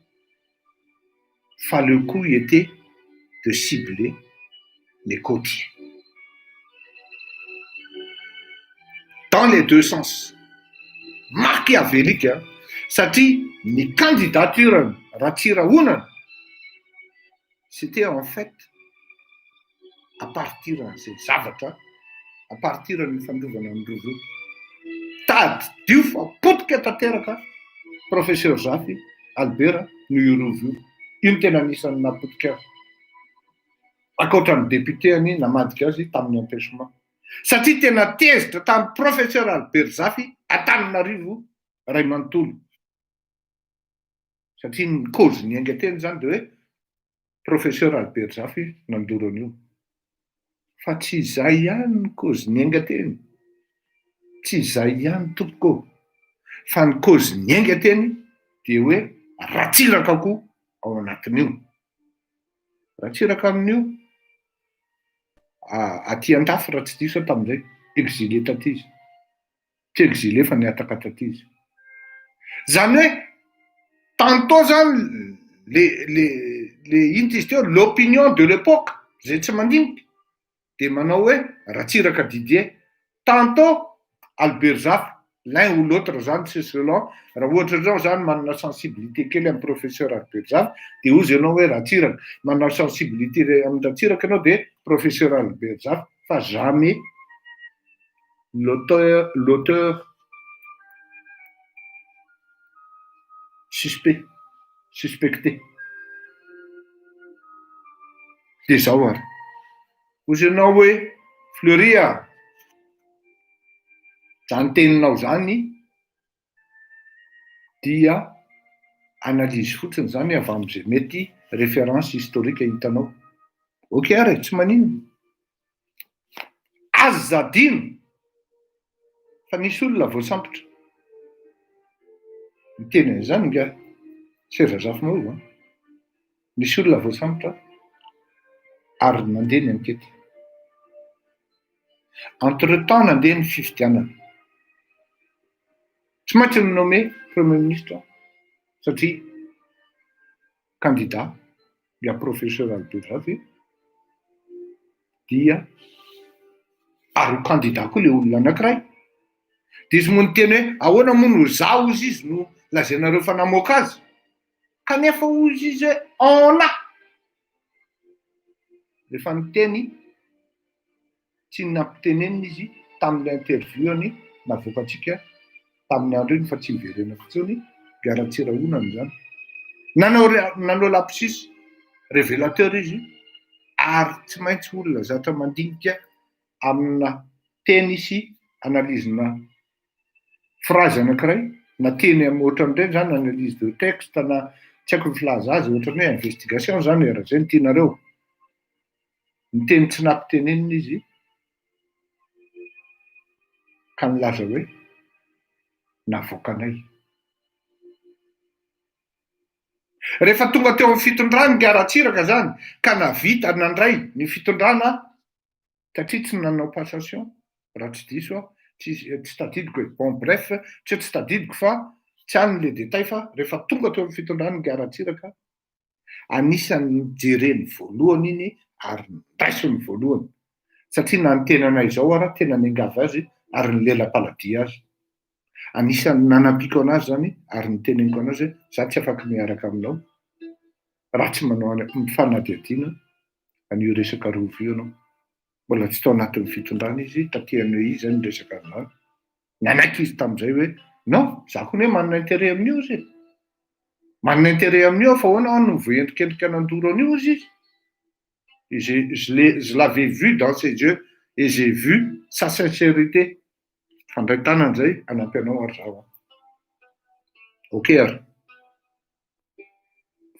Speaker 3: Fa le coup était de cibler les côtiers. Dans les deux sens. Machiavélique, hein? Satria ny candidature Ratsirahonana, c'était en fait à partir de ces zavatra, à partir ny fandrovana ny rojo. Tadio fa potika tanteraka professeur Zafy Albert no irovo. Io ny tena anisan'ny napotika azy. Ankoatra ny député any namadika azy tamin'ny empêchement. Satria tena tezitra tamin'ny professeur Albert Zafy Antananarivo ray manontolo. Satria ny cause ny ainga teny zany de hoe professeur Albert Zafy nandoro an'io. Fa tsy izay ihany ny cause ny ainga teny. Tsy izay ihany tompoko. Fa ny cause ny ainga teny de hoe ratsiraka koa ao anatin'io. Ratsiraka amin'io aty an-dafy raha tsy diso tamin'izay exilé taty izy. Tsy exilé fa niataka taty izy. Zany hoe tantôt zany l'opinion de l'époque zay tsy mandinika de manao hoe ratsiraka Didier. Tantôt Albert Zafy, l'un ou l'autre zany c'est selon raha ohatra zao zany manana sensibilité kely amin'ny professeur Albert Zafy de ozy ianao hoe ratsiraka, manana sensibilité amin'ny ratsiraka ianao de professeur Albert Zafy, fa jamais l'auteur suspecté. De zao ary. Ozy ianao hoe Fleury zany teninao zany dia analyse fotsiny zany avy amin'izay mety référence historique hitanao. Ok ary, tsy manino. Azo zadino fa nisy olona voasambotra. Miteny an'izany nga Serge Zafy moa. Nisy olona voasambotra ary nandeha ny ankety. Entre-temps nandeha ny fifidianana. Tsy maintsy nommé Premier ministre satria candidat via professeur Albert Zafy dia ary candidat koa le olona anankiray. Dia izy moa teny hoe ahoana moa no za ozy izy no lazainareo fa namoaka azy. Kanefa ozy izy en a. Rehefa niteny tsy nampitenenina izy tamin'ny interview-any navoakantsika tamin'ny andro iny fa tsy niverena fotsiny Ratsirahonana zany. Nanao lapsus révélateur izy ary tsy maintsy olona zatra mandinika amina teny sy analyse-na phrase anankiray na teny amin'ny ohatran'ireny zany analyse de texte na tsy haiko ny filaza azy ohatran'ny hoe investigation zany raha zay ny tianareo. Ny teny tsy nampitenenina izy ka nilaza hoe navoakanay. Rehefa tonga teo amin'ny fitondrana ny Ratsiraka zany ka navita nandray ny fitondrana satria tsy nanao passation raha tsy diso tsy tadidiko hoe bon bref tsy tadidiko fa tsy hany le détail fa rehefa tonga teo amin'ny fitondrana ny Ratsiraka anisan'ny jereny voalohany iny ary niraisiny voalohany satria na ny tenanay zao ary tena niangavy azy ary ny lela-paladia azy. Anisan'ny nanambiko anazy zany ary ny teneniko anazy hoe za tsy afaka miaraka aminao raha tsy manao mifanadihadiana an'io resaka rovo io ianao. Mbola tsy tao anatin'ny fitondrana izy tatehany hoe izy zany resaka amin'any. Nanaiky izy tamin'izay hoe non, za koa hoe manana intérêt amin'io izy. Manana intérêt amin'io fa ahoana no voendrikendrika nandoro an'io izy. Je l'avais vu dans ses yeux et j'ai vu sa sincérité. Fandray tanana zay anampianao ary zao. Ok ary.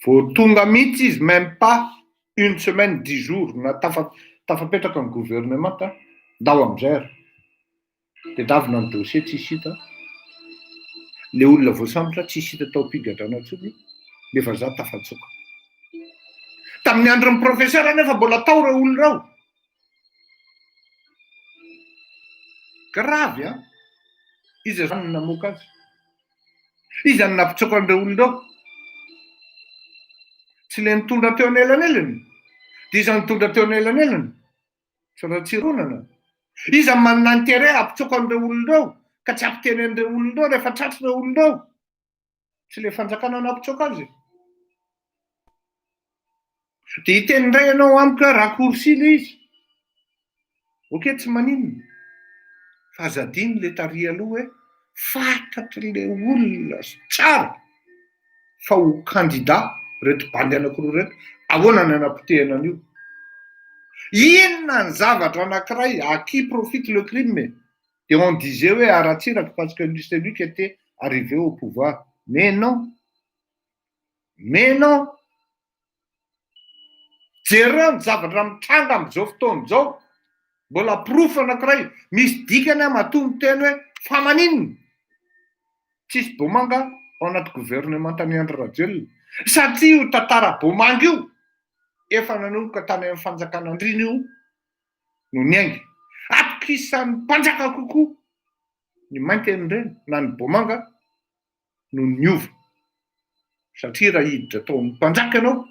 Speaker 3: Vao tonga mihitsy izy même pas une semaine 10 jours na tafapetraka amin'ny gouvernement ndao amin'izay ary. De davina ny dossier tsisy hita. Le olona voasambotra tsisy hita tao am-pigadrana intsony nefa za tafatsoka. tamin'ny andron'ny profesera nefa mbola tao reo olona reo. Gravy a izy zany namoaka azy, izy any nampitsoka an'ireo olona reo, tsy le nitondra teo anelanelany, dia izy nitondra teo anelanelany tsy raha tsironana, izy manana intérêt hampitsoka an'ireo olona reo ka tsy ampiteny an'ireo olona reo rehefa tratry ireo olona reo, tsy le fanjakana nampitsoka azy. Dia hiteny indray ianao amiko hoe raccourci le izy, oke tsy maninona fa azadiny le tary aloha hoe fantatry le olona tsara fa ho candidat reto bandy anankiroa reto ahoana ny anam-potehana an'io. Inona ny zavatra anankiray à qui profite le crime? Et on disait oui à Ratsirak parce que c'est lui qui était arrivé au pouvoir. Mais non. Mais non. Jereo ny zavatra mitranga amin'izao fotoana izao. Mbola proof anankiray. Misy dikany a matoa miteny hoe fa maninona? Tsisy Bomanga ao anaty gouvernement an'i Andry Rajoelina. Satria io tantara Bomanga io efa nanomboka tany amin'ny fanjakan'Andriana io no niainga. Atokisan'ny mpanjaka kokoa ny mainty an'ireny na ny Bomanga no niova. Satria raha hiditra tao amin'ny mpanjaka ianao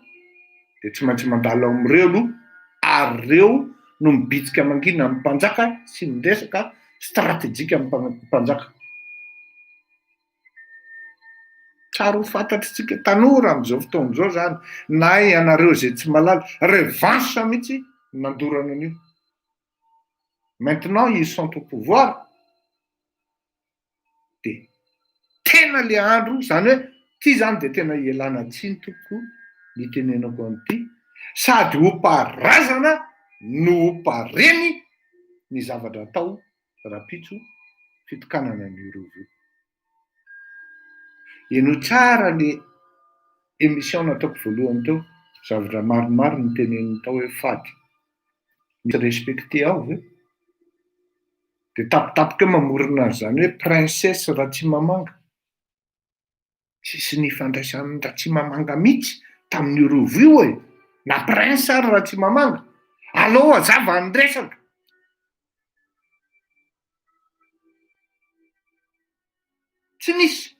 Speaker 3: dia tsy maintsy mandalo amin'ireo aloha ary ireo no mibitsika mangina amin'ny mpanjaka sy miresaka stratégique amin'ny mpanjaka. Tsara ho fantatritsika tanora amin'izao fotoana izao zany, na ianareo izay tsy malala, revanche mihitsy nandorana an'io. Maintenant ils sont au pouvoir. Dia tena le andro zany hoe ty zany dia tena ialana tsiny tokoa ny tenenako an'ity, sady ho parazana no ho pareny ny zavatra atao rapitso fitokanana ny rovo. Eno tsara le émission nataoko voalohany teo, zavatra maromaro ny teneniny tao hoe fady. Misy respecté ao ve? Dia tapitapoka mamorona azy zany hoe princesse Ratsimamanga. Tsisy ny fandraisan'ny Ratsimamanga mihitsy tamin'ny rovo io e. Na prince ary Ratsimamanga. Allô azava ny resaka. Tsy nisy.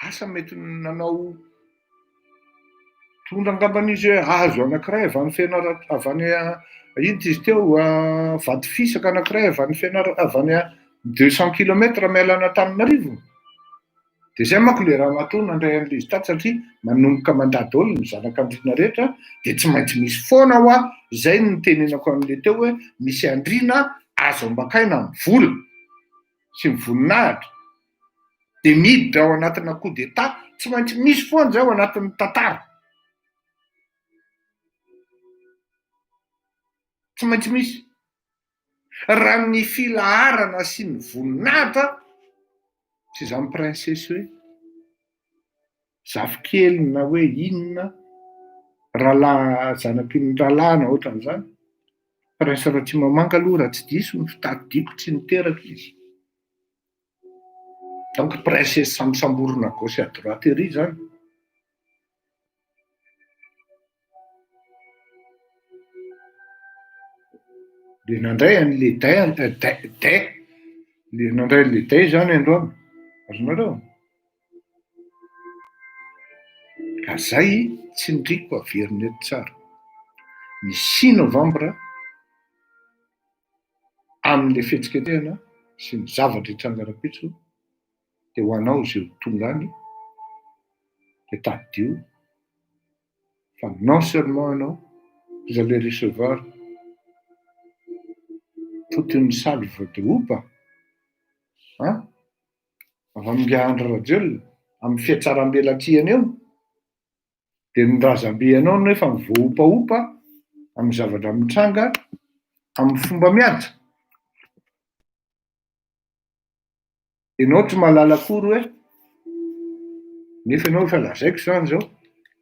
Speaker 3: Asa mety nanao tondra angamban'izy hoe hazo anankiray avy any ino izy teo vato fisaka anankiray avy any 200 kilomètres mialana Antananarivo. Dia izay manko le raha matoa nandray an'ilay izy tato satria manomboka mandady olona ny zanak'Andriana rehetra dia tsy maintsy misy foana ho a izay no tenenako amin'ilay teo hoe misy Andriana azo ambakaina mivola sy mivoninahitra. Dia miditra ao anatina coup d'état, tsy maintsy misy foana izay ao anatin'ny tantara. Tsy maintsy misy. Raha ny filaharana sy ny voninahitra tsy izany princesse hoe zafikely na hoe inona rahalahy zanaky ny rahalahy na ohatran'izany. Prince Ratsimamanga aloha raha tsy diso ny fitadidiako tsy niteraka izy. Donc princesse samborina à gauche et à droite ery zany. Dia nandray an'ilay day nandray an'ilay day zany androany. Azonareo? Ka zay tsy ndriko averina eto tsara. Ny 6 novembre amin'ilay fihetsiketsehana sy ny zavatra hitranga rapitso dia ho anao izay ho tonga any dia tadidio fa non seulement ianao vous allez recevoir toute une salve de houpa avy amin'ny Andry Rajoelina amin'ny fiatsaram-belatsiany eo. Dia ny razam-be anao nefa mivoahopahopa amin'ny zavatra mitranga amin'ny fomba mihaja. Ianao tsy mahalala akory hoe nefa ianao efa lazaiko zany zao.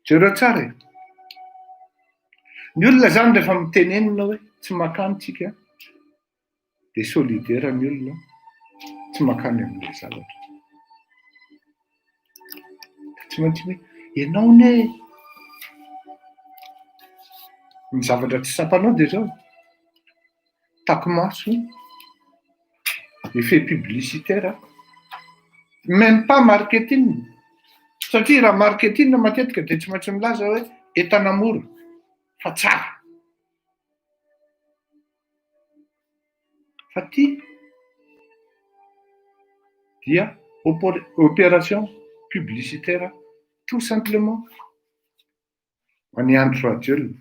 Speaker 3: Jereo tsara e. Ny olona zany rehefa mitenenina hoe tsy makany tsika dia solidaire ny olona tsy makany amin'ilay zavatra. Tsy maintsy Ianao ne ny zavatra tsy sapanao dia zao takomaso effet publicitaire même pas marketing satria raha marketing matetika dia tsy maintsy milaza hoe entana mora fa tsara fa ty dia opération publicitaire tout simplement ho an'ny andro radiolina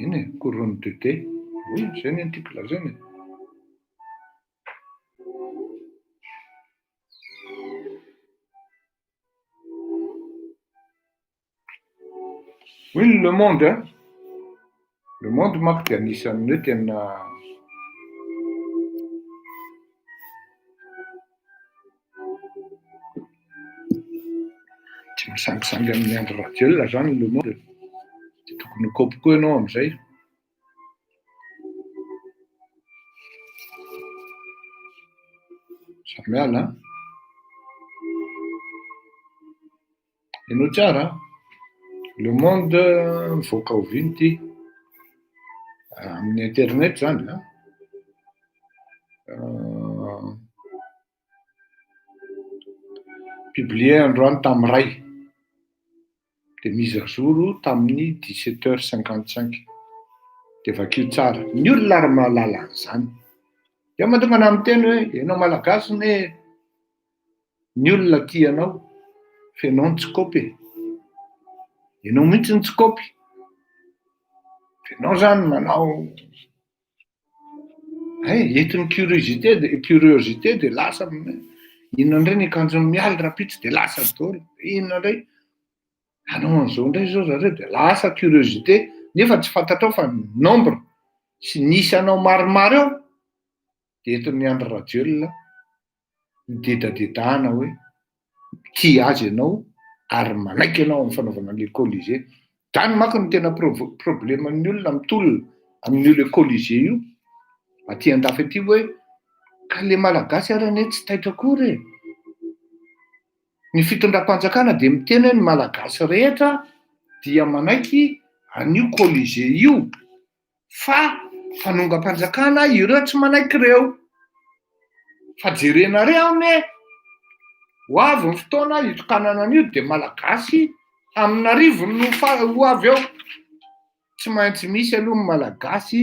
Speaker 3: iny e couronne de thé oui zay ny tiako lazaina oui le monde manko dia anisan'ny hoe tena tsy misangisangy amin'ny andro radiolina zany le monde dia tokony kopiko ianao amin'izay samiala ianao tsara le monde mivoaka ho viny ty amin'ny internet zany publié androany tamin'ny ray dia mise à jour tamin'ny 17h55 dia vakio tsara ny olona ary mahalala an'izany dia matongana amin'ny teny hoe ianao malagasy ne ny olona tianao fa ianao ny tsikopy ianao mihitsy ny tsikopy fa ianao zany manao entin'ny curiosité dia lasa inona indray ny akanjony mialy rapitsy dia lasa daholo inona indray anao an'izao indray zao zareo dia lasa curiosité nefa tsy fantatrao fa nombre sy nisy anao maromaro eo dia entin'ny andro radiolina midedadedahana hoe tia azy ianao ary manaiky ianao amin'ny fanaovana le colisée zany manko ny tena probleman'ny olona mitolona amin'io le colisée io aty andafy aty hoe ka le malagasy arane tsy taitra akory ny fitondram-panjakana dia miteny hoe ny malagasy rehetra dia manaiky an'io colisée io fa fanongam-panjakana ireo tsy manaiky ireo fa jerenareo ne ho avy ny fotoana hitokanana an'io dia malagasy amin'arivo no ho avy eo tsy maintsy misy aloha ny malagasy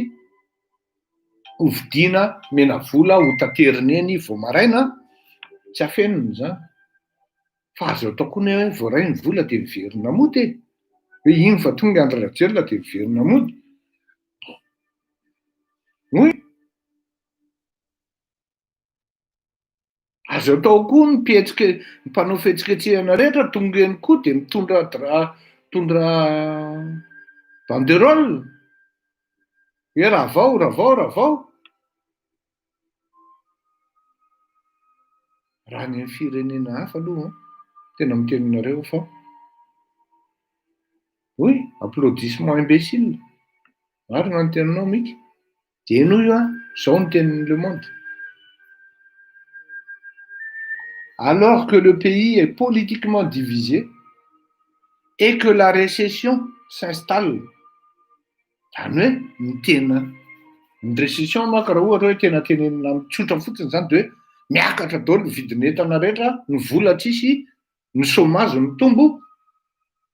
Speaker 3: hovidiana mena vola ho tateriny eny vao maraina tsy afeniny zany fa azo atao koa ny hoe voaray ny vola dia miverina mody hoe iny fa tonga andro radiolina dia miverina mody oy azo atao koa ny mpanao fihetsiketsehana rehetra tonga eny koa dia mitondra banderole hoe raha vao raha ny firenena hafa aloha tena miteninareo fa oui applaudissement imbécile marina ny teninao miky dia eno io zao ny tenin'ny le monde alors que le pays est politiquement divisé et que la récession s'installe zany hoe ny tena ny récession manko raha ohatra hoe tena tenenina mitsotra fotsiny zany dia hoe miakatra daholo ny vidin'entana rehetra ny vola tsisy ny chômage mitombo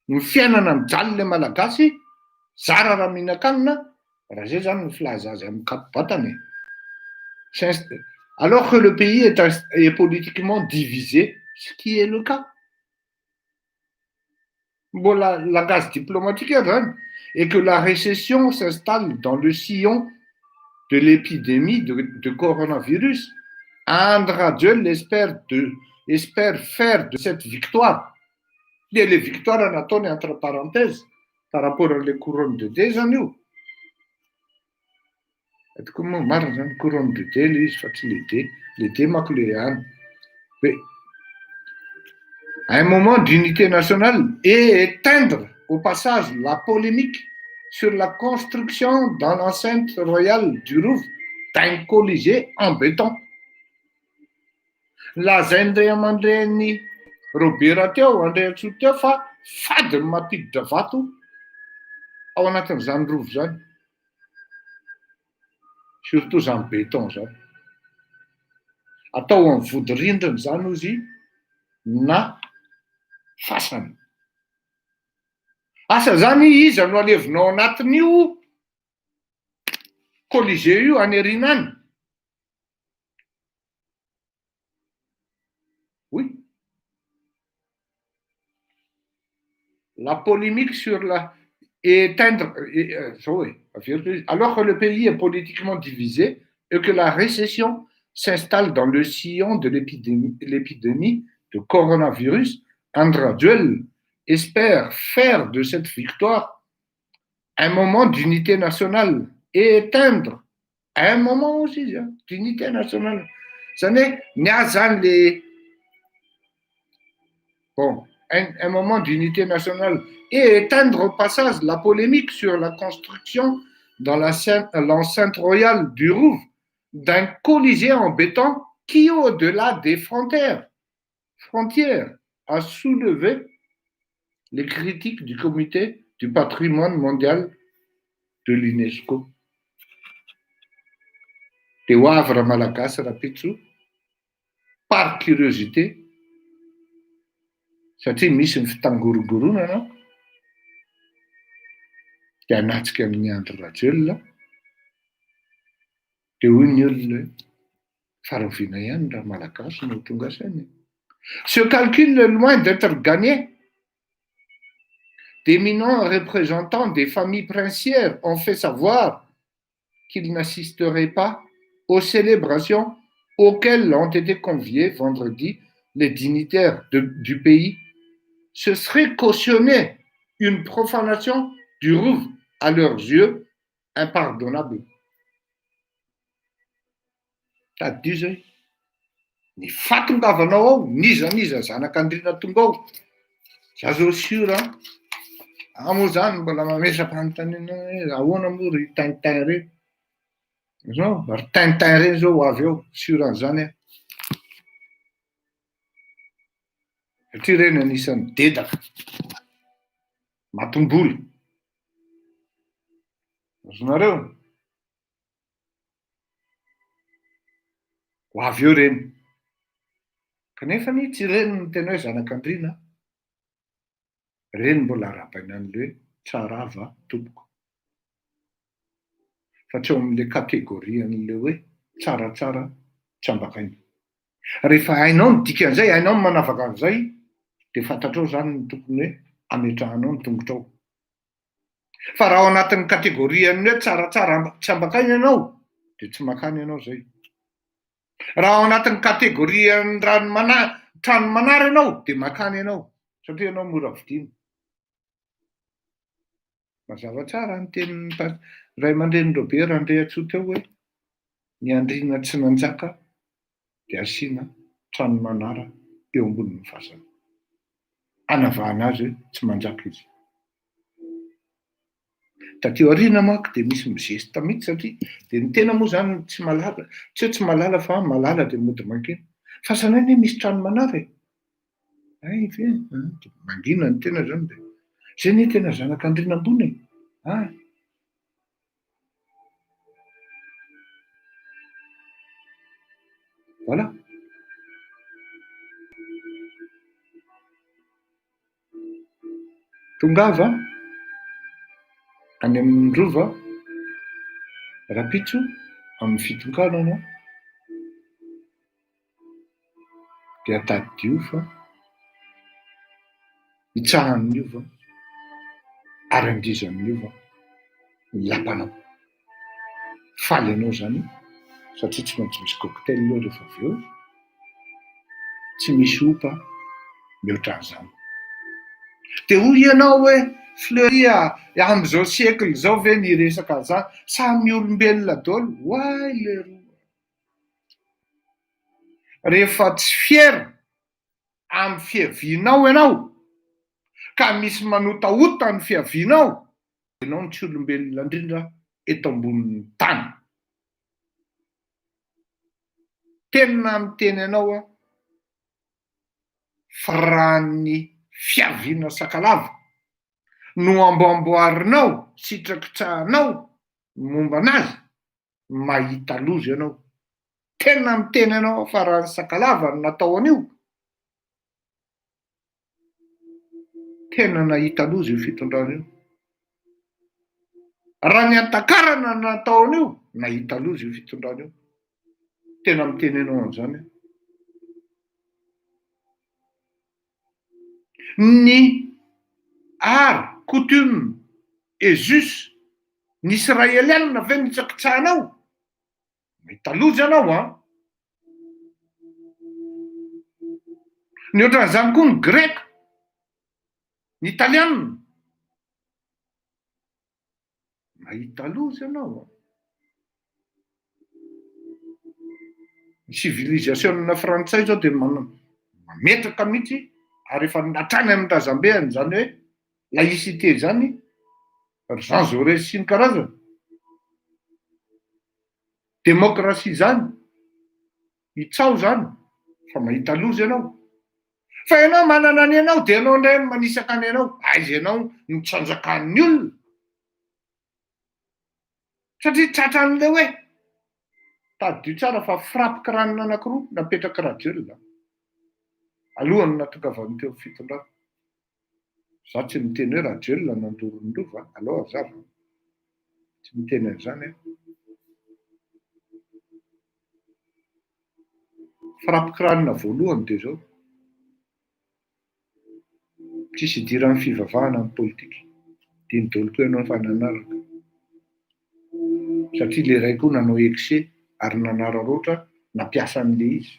Speaker 3: ny fiainana mijaly le malagasy zara raha mihinan-kanina raha zay zany ny filaza azy amin'ny kapobatany alors que le pays est politiquement divisé ce qui est le cas mbola langage diplomatique zany et que la récession s'installe dans le sillon de l'épidémie de coronavirus, André Radiol espère faire de cette victoire, et les victoires en attendent entre parenthèses par rapport à les couronnes de thé, zany io. Comment marre zany couronne de thé, les thé manko le hany. Mais à un moment d'unité nationale et éteindre au passage la polémique sur la construction dans l'enceinte royale du Louvre d'un colisée en béton. Lazain'Andray aman-dren'ny Robera teo andray atsoa teo fa fady ny mampiditra vato ao anatin'izany rovo zany, surtout zany béton zany. Atao amin'ny vodi-rindrina zany izy na fasana. Asa zany iza no alevinao anatin'io colisée io any aoriana any? Oui. La polémique sur la éteindre, alors que le pays est politiquement divisé et que la récession s'installe dans le sillon de l'épidémie de coronavirus, André Duel espère faire de cette victoire un moment d'unité nationale et éteindre un moment aussi d'unité nationale. Ça n'est un moment d'unité nationale et éteindre au passage la polémique sur la construction dans l'enceinte royale du Louvre d'un colisée en béton qui, au-delà des frontières, a soulevé les critiques du comité du patrimoine mondial de l'UNESCO. Te Wavra Malagasy rapitso par curiosité satria misy ny fitangorogorona anao de anatsika amin'ny Andry Rajoelina de hoy ny olona faraviana ihany raha malagasy no tonga sainy. Ce calcul est loin d'être gagné. D'éminents représentants des familles princières ont fait savoir qu'ils n'assisteraient pas aux célébrations auxquelles ont été conviés vendredi les dignitaires du pays. Ce serait cautionner une profanation du Louvre à leurs yeux impardonnable. Tady zay ny fatongavanao ao niza zanak'Andriana tonga ao za zao siora moa zany mbola mamesam-panontaniana hoe ahoana moa ry Tintin reny zao ry Tintin reny zao avy eo sioran'izany satria reny anisan'ny dedaka matomboly azonareo ho avy eo reny kanefa ny tsy reny no tena hoe zanak'Andriana reny mbola arapaina an'le hoe tsara va tompoko fa tsy eo amin'le kategoria an'le hoe tsaratsara tsambakaina. Rehefa hainao ny dikan'izay, hainao ny manavaka an'izay de fantatrao zany ny tokony hoe ametrahanao ny tongotrao. Fa raha ao anatin'ny kategorian'ny hoe tsaratsara tsambakaina ianao de tsy makany ianao zay. Raha ao anatin'ny kategorian'ny trano manara ianao de makany ianao satria ianao mora vidiana. Mazava tsara ny tenin'ny ray aman-dreny Robert Andriatsoa teo hoe ny Andriana tsy nanjaka de asiana trano manara eo ambonin'ny fasana. Anavahana azy hoe tsy manjaka izy. Taty aoriana manko de misy mizesta mihitsy satria de ny tena moa zany tsy malala, tsy hoe tsy malala fa malala de mody mangina. Fasana iny misy trano manara e. Ay ve mangina ny tena zany de zay ny tena zanak'Andriana ambony e. Voilà. Tongava any amin'ny rova rapitso amin'ny fitokana anao de atady diofa hitsahan'ny ova ary andizan'ny ova ny lapanao faly anao zany satria tsy maintsy misy cocktail aloha rehefa avy eo tsy misy opa mihoatra an'izany de hoy ianao hoe Fleury am'izao siècle zao ve ny resaka zany samy olombelona daholo hoay le roa rehefa tsy fiera amin'ny fiavianao ianao ka misy manotaota ny fiavianao ianao ny tsy olombelona indrindra eto ambonin'ny tany. Tena miteny ianao Firahan'ny fiaviana sakalava no amboamboarinao, sitrakitsahanao momba anazy, mahita loza ianao. Tena miteny ianao fa raha ny sakalava no natao an'io, tena nahita loza io fitondrana io. Raha ny antakarana no natao an'io, nahita loza io fitondrana io. Tena miteny ianao an'izany. Ny art, coutume et us ny israeliana ve nitsakitsahanao, mahita loza ianao a. Ny ohatran'izany koa ny greka, ny italiana, mahita loza ianao a. Ny civilisationna frantsay zao dia mametraka mihitsy, ary efa natrany amin'ny razambeany zany hoe laïcité zany, Jean Jaurès sy ny karazany, demokrasia zany, itsao zany, fa mahita loza ianao. Fa ianao manana ny ianao dia ianao indray manisaka ny ianao, aiza ianao nitsanjakan'ny olona. Satria tratran'ilay hoe tadidio tsara fa frappe-kiranina anankiroa napetraka rajelona alohany natokavany teo fitondrana. Za tsy miteny hoe rajelona nandorony rova, alao azava, tsy miteny an'izany. Frappe-kiranina voalohany dia zao, tsisy idiran'ny fivavahana amin'ny politika, tiany daholo koa ianao fa nanaraka. Satria ilay iray koa nanao excès ary nanararoatra, nampiasa an'ilay izy.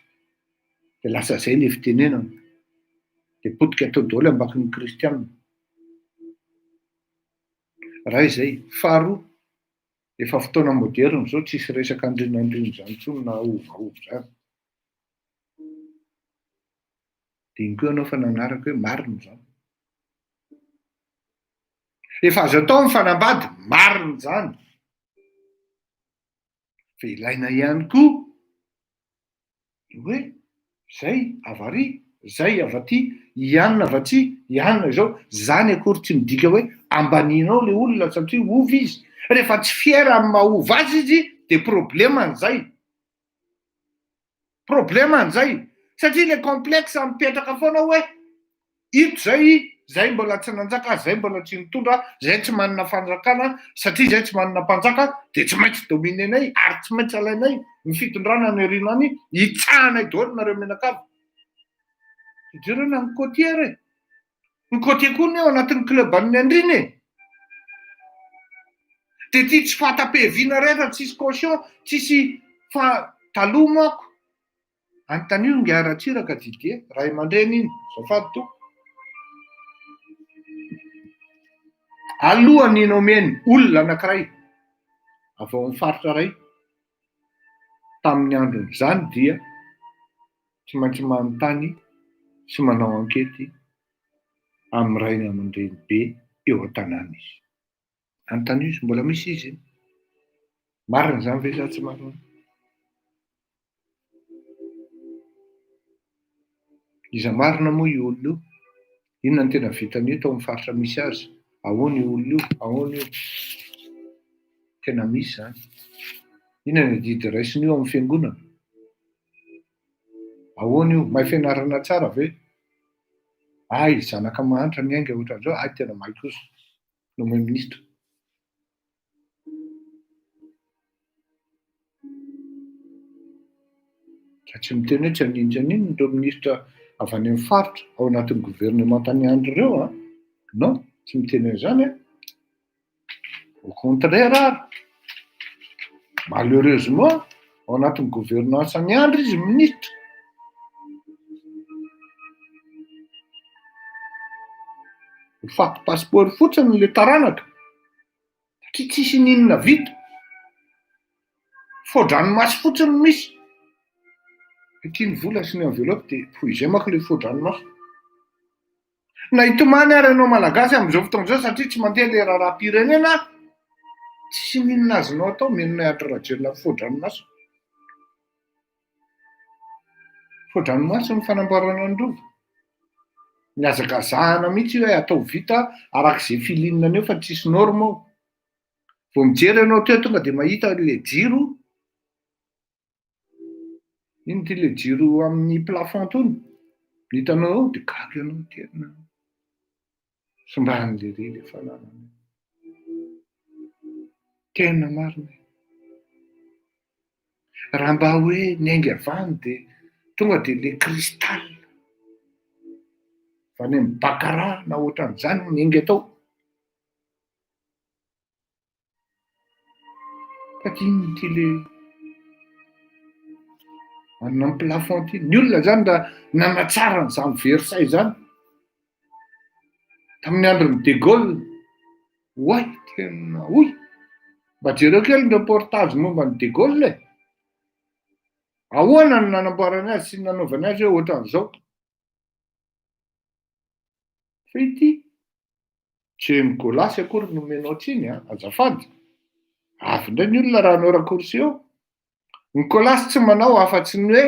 Speaker 3: Dia lasa izay ilay fitenenana. Dia potika tao daholo ambakin'ny kristianina. Raha izay, faharoa, efa fotoana moderna zao tsisy resaka andrinandriny zany intsony na ovaova zany. Dia iny koa ianao fa nanaraka hoe marina zany. Efa azo atao ny fanambady, marina zany. Fa ilaina ihany koa hoe zay avary, zay avaty, ianona avatsy, ianona izao, zany akory tsy midika hoe ambaninao ilay olona satria ovy izy. Rehefa tsy fiera amin'ny mahovy azy izy dia problemany zay. Problemany zay. Satria ilay complexe mipetraka foana hoe ito zay mbola tsy nanjaka, zay mbola tsy nitondra, zay tsy manana fanjakana, satria zay tsy manana mpanjaka dia tsy maintsy dominenay ary tsy maintsy alainay ny fitondrana ny aorianany, hitsahanay daholo nareo menakavy. Ijerena ny côtier e. Ny côtier koa ny ao anatin'ny club an'ny andriny e. Dia ity tsy fahatapeviana rehetra, tsisy caution, tsisy taloha moako. Antanio Ngaratsiraka Didier, ray aman-dreny iny, zafady to. Alohany nomeny olona anankiray avy ao amin'ny faritra iray tamin'ny andron'izany dia tsy maintsy manontany sy manao ankety amin'ny ray aman-dreny be eo an-tanàna izy. Antanio izy mbola misy izy. Marina zany ve sa tsy marina? Iza marina moa io olona io? Inona ny tena vitany io tao amin'ny faritra misy azy? Ahoana io olona io? Ahoana io? Tena misy zany. Inona ny didy raisiny io amin'ny fiangonana? Ahoana io? Mahay fianarana tsara ve? Ay, zanaka mahantra miainga ohatran'izao, ay tena mahay kosa. Nomeny minisitra. Tsy miteny hoe tsy aninonan'inona ireo minisitra avy any amin'ny faritra ao anatin'ny gouvernementany andro ireo a. Non, tsy miteny an'izany a. Au contraire ary. Malheureusement, ao anatin'ny gouvernance-ny andro izy minisitra. Mifato passeport fotsiny ilay taranaka. Satria tsisy ninona vita. Fo-dranomasy fotsiny misy. Tiany vola sy ny enveloppe dia toy izay manko ilay fo-dranomasy. Na hitomany ary ianao malagasy amin'izao fotoana izao satria tsy mandeha ilay raharaham-pirenena, tsisy ninona azonao atao menonay adrarajelona fo-dranomasy. Fo-dranomasy ny fanamboarana ny rova. Miazakazahana mihitsy hoe atao vita arak'izay filinina eo fa tsisy norme ao. Vao mijery ianao teo tonga de mahita le jiro. Iny ty le jiro amin'ny plafond tony. Hitanao ao de gaga ianao tena. Somban'le ry le fananana. Tena marina. Raha mba hoe niainga avany de tonga de le cristal fa ny amin'ny baccarat na ohatran'izany niainga tao. Fa tiany ty le anona amin'ny plafond ty. Ny olona zany raha nanatsara an'izany Versailles zany tamin'ny andron'ny De Gaulle. Oay, tena oy. Mba jereo kely ny reportage momba ny De Gaulle e. Ahoana no nanamboarany azy sy ny nanaovany azy hoe ohatran'izao. Fa ity tsy hoe Nicolas akory nomenao tsiny azafady. Avy indray ny olona raha hanao raccourci eo. Nicolas tsy manao afa-tsy ny hoe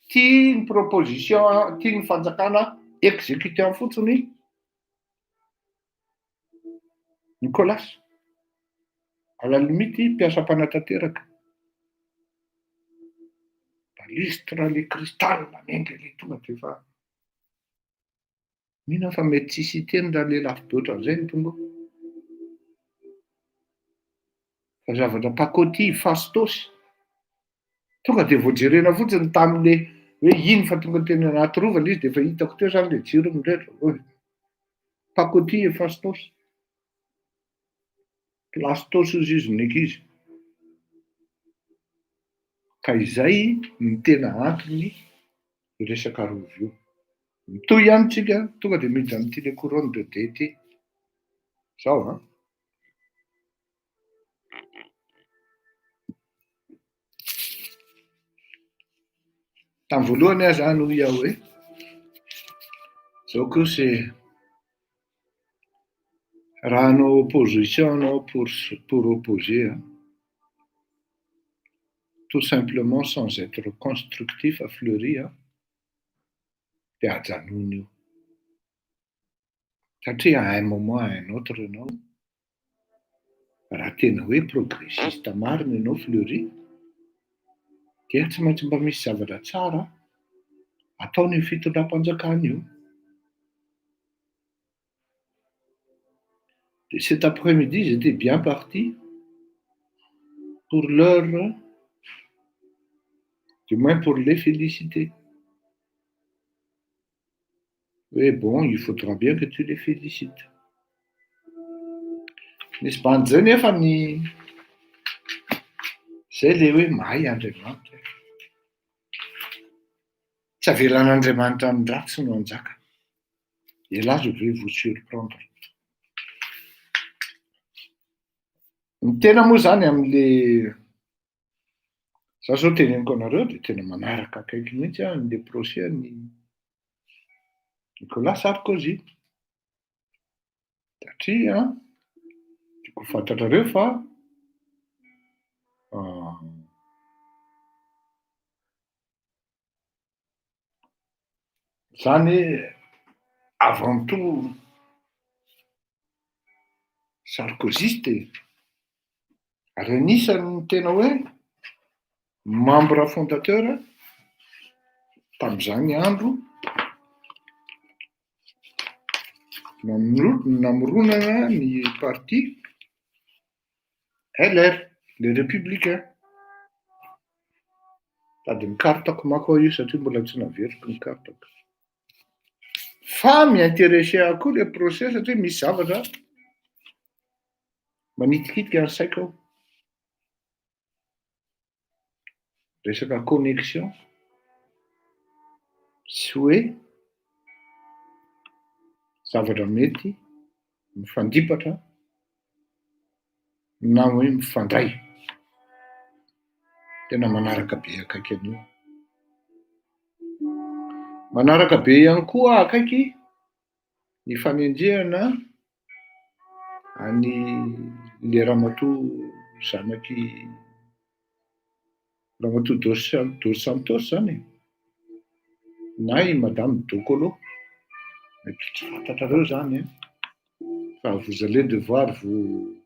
Speaker 3: tia ny proposition, tia ny fanjakana exécutant fotsiny. Nicolas à la limite mpiasam-panatanteraka. Balistre le cristal miainga le tonga de fa mino fa mety tsisy hiteny raha lelafy be ohatran'izay ny tonga. Fa zavatra pakoti fastos. Tonga de vao jerena fotsiny tamin'le hoe iny fa tonga teny anaty rova izy de efa hitako teo zany le jiro mirehitra. Pakoti e fastos. Plastos hozy izy ny ekizy. Ka izay ny tena antony resaka rova io. Mitohy ihany tsika tonga de miditra amin'ity le couronne de dé ty. Zao Tamin'ny voalohany aho zany hoy aho hoe zao koa c'est raha hanao opposition anao pour opposer, tout simplement sans être constructif à Fleury de ajanona io. Satria à un moment à un autre ianao raha tena hoe progressiste marina ianao Fleury dia tsy maintsy mba misy zavatra tsara ataony io fitondram-panjakana io. Et cet après-midi, j'étais bien parti pour leur, du moins pour les féliciter. Oui, bon, il faudra bien que tu les félicites. Nisy bandy nefa ny zay le hoe mahay Andriamanitra. Tsy avelan'Andriamanitra ny ratsy no anjaka. Et là, je vais vous surprendre. Ny tena moa zany amin'le za zao teneniko anareo de tena manaraka akaiky mihitsy an'le procès ny Nicolas Sarkozy. Satria tiako fantatrareo fa zany avant tout sarkoziste ary anisan'ny tena hoe membre fondateur tamin'izany andro namoronana ny parti LR, les républicains. Tady nikaritako mako io satria mbola tsy naveriko nikaritako. Fa miintéressé koa le procès satria misy zavatra manitikitika ny saiko ao. Resaka connexion sy hoe zavatra mety mifandipatra na hoe mifandray. Tena manaraka be akaiky an'io. Manaraka be ihany koa akaiky ny fanendrehana any le Ramatoa zanaky Ramatoa dos Santos zany na i Madame Dokolo. mety tsy fantatrareo zany fa vous allez devoir vous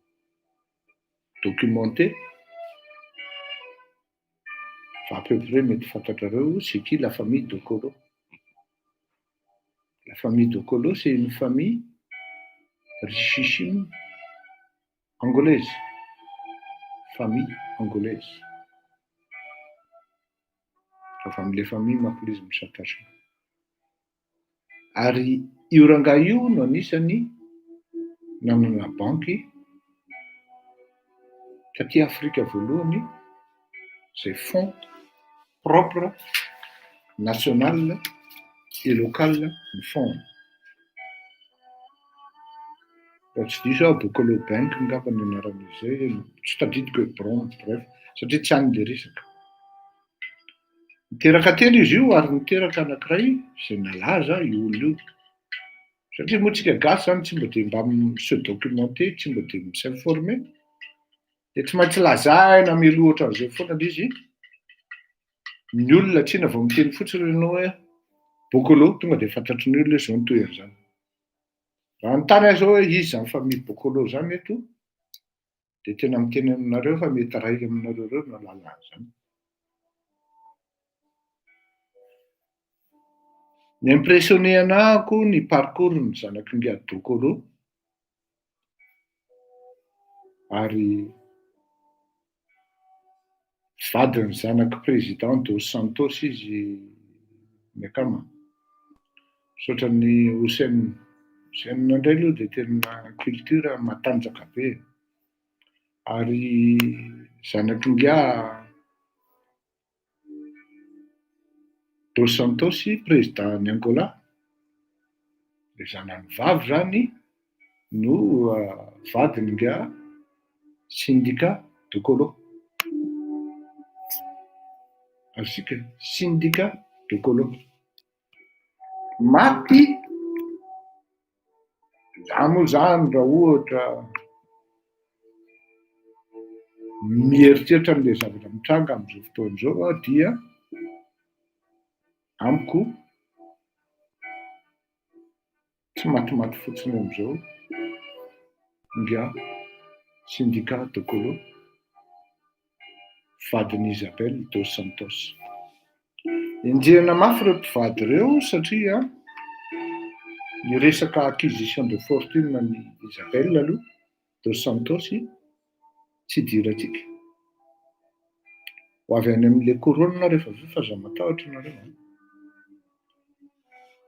Speaker 3: documenter fa à peu près mety fantatrareo c'est qui la famille de Colo. La famille de Colo, c'est une famille richissime angolaise. Famille angolaise. Fa am'le famille manko izy misakafo. Ary io rangahy io no anisany nanana banky taty Afrika voalohany zay fonds propre national et local ny fonds. Raha tsy diso aho Bokolo Bank ngamba ny anaran'izay, tsy tadidiko hoe branche bref, satria tsy any le resaka. Niteraka telo izy io ary niteraka anankiray izay nalaza io olona io. Satria moa tsika gasy zany tsy mba de mba se documenter, tsy mba de s'informer. De tsy maintsy lazaina mialoha ohatran'izay foana izy. Ny olona tsina vao miteny fotsiny ianao hoe Bokolo tonga de fantatry ny olona zao toerana zany. Raha notany azy hoe izy zany famille Bokolo zany eto, de tena miteny aminareo fa mety raiky aminareo reo no lalàna zany. N'impressionné anako ny parcours ny zanaky ngiady Bokolo ary vadiny zanaky président Dos Santos izy miakama. Sotran'ny Hussein indray aloha de tena culture matanjaka be. Ary zanaky ngia Dos Santos président ny Angola. Le zanany vavy zany no vadiny ngia syndicat de Colo. Asika syndicat de Colo. Maty za moa zany raha ohatra mieritreritra an'le zavatra mitranga amin'izao fotoan'izao dia amiko tsy matimaty fotsiny amin'izao ngia syndicat de Colo vadiny Isabelle Dos Santos. Enjehana mafy ireo mpivady ireo satria ny resaka acquisition de fortune ny Isabelle aloha Dos Santos tsy diratsika. Ho avy any amin'le couronne rehefa avy fa za matahotra nareo.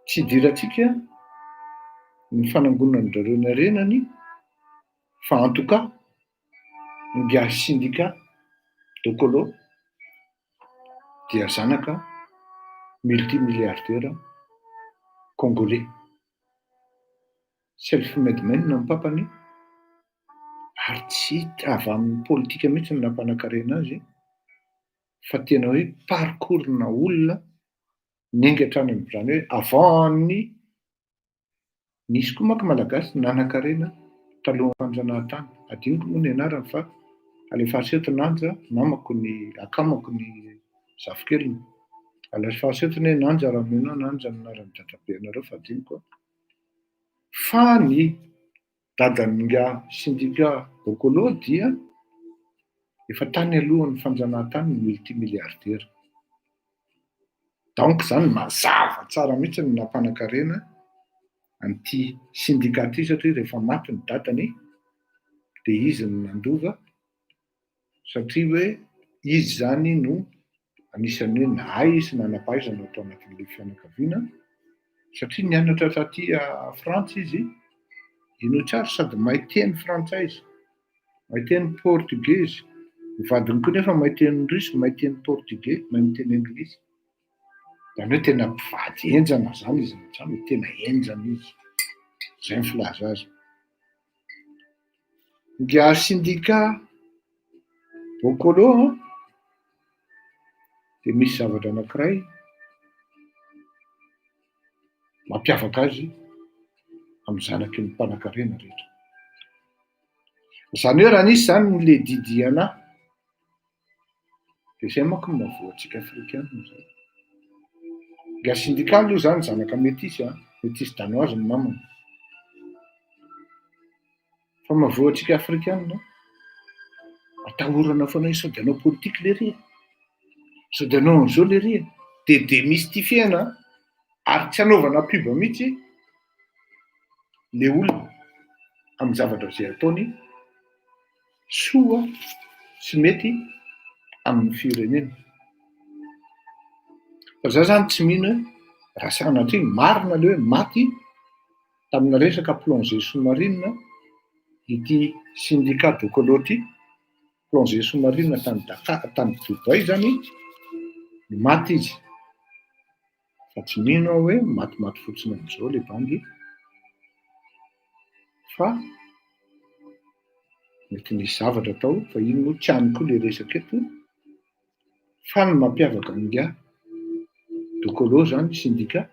Speaker 3: Tsy diratsika ny fanangonany zareo ny arenany fa en tout cas ngia syndicat de Colo dia zanaka multimilliardaire congolais. Self-made man ny papany ary tsy avy amin'ny politika mihitsy ny nampanakarena azy fa tena hoe parcours na olona nenga hatrany amin'izany hoe avant ny nisy koa manko malagasy nanan-karena talohan'ny fanjanahantany. Adinoko moa ny anarany fa alefatsy eto nanja mamako ny akamako ny zafikeliny. Alefatsy eto ny nanja raha mena nanja ny anaran'ny dadabenareo fa adinoko. Fa ny dadany nga syndicat Bokolo dia efa tany alohan'ny fanjanahantany multimilliardaire. Donc zany mazava tsara mihitsy ny nampanakarena an'ity syndicat ity satria rehefa maty ny dadany de izy no nandova satria hoe izy zany no anisany hoe nahay sy nanam-pahaizana atao anatin'le fianakaviana satria nianatra taty Frantsa izy ino tsara sady mahay teny frantsay izy, mahay teny portugais. Ny vadiny koa nefa mahay teny russe, mahay teny portugais, mahay miteny anglisy. Zany hoe tena mpivady enjana zany izy zany tena enjana izy. Zay ny filaza azy. Ngia syndicat Bokolo de misy zavatra anankiray mampiavaka azy amin'ny zanaky ny mpanakarena rehetra. Zany hoe raha nisy zany le didiana de zay manko no mahavoatsika afrikanina zay. Ngia syndicat aloha zany zanaka metisy métis danoise ny mamana. Fa mahavoatsika afrikanina atahorana foana sao de anao politika le ria, sao de anao an'izao le ria, de démystifiena ary tsy anaovana piba mihitsy le olona amin'ny zavatra izay ataony soa sy mety amin'ny firenena. Fa za zany tsy mino hoe raha sanatra iny marina le hoe maty tamina resaka plongée sous-marine ity syndicat d'Okolo ity, plongée sous-marine tany Dubai zany maty izy. Fa tsy mino aho hoe matimaty fotsiny amin'izao le bandy, fa mety nisy zavatra atao fa iny moa tsy hany koa le resaka eto. Fa ny mampiavaka nga d'Okolo zany syndicat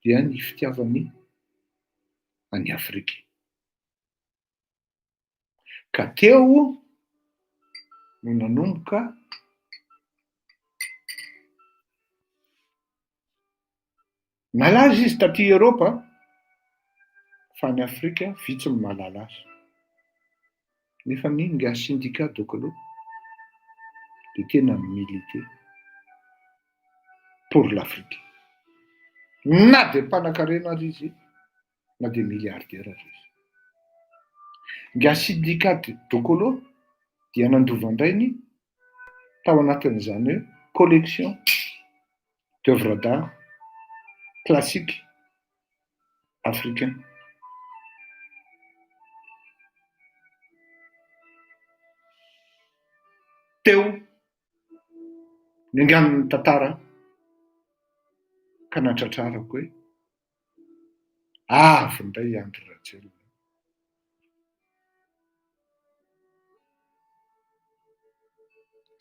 Speaker 3: dia ny fitiavany any Afrika. Ka teo no nanomboka nalaza izy taty Eropa fa ny Afrika vitsy ny mahalala azy. Nefa ny nga syndicat d'Okolo de tena milité pour l'Afrique. Na de mpanan-karena ary izy, na de milliardaire ary izy. Nga syndicat d'Okolo dia nandovandainy tao anatin'izany hoe collection d'œuvres d'art classique africain. Teo ningan'ny tantara ka natratrarako hoe avy indray Andry Rajoelina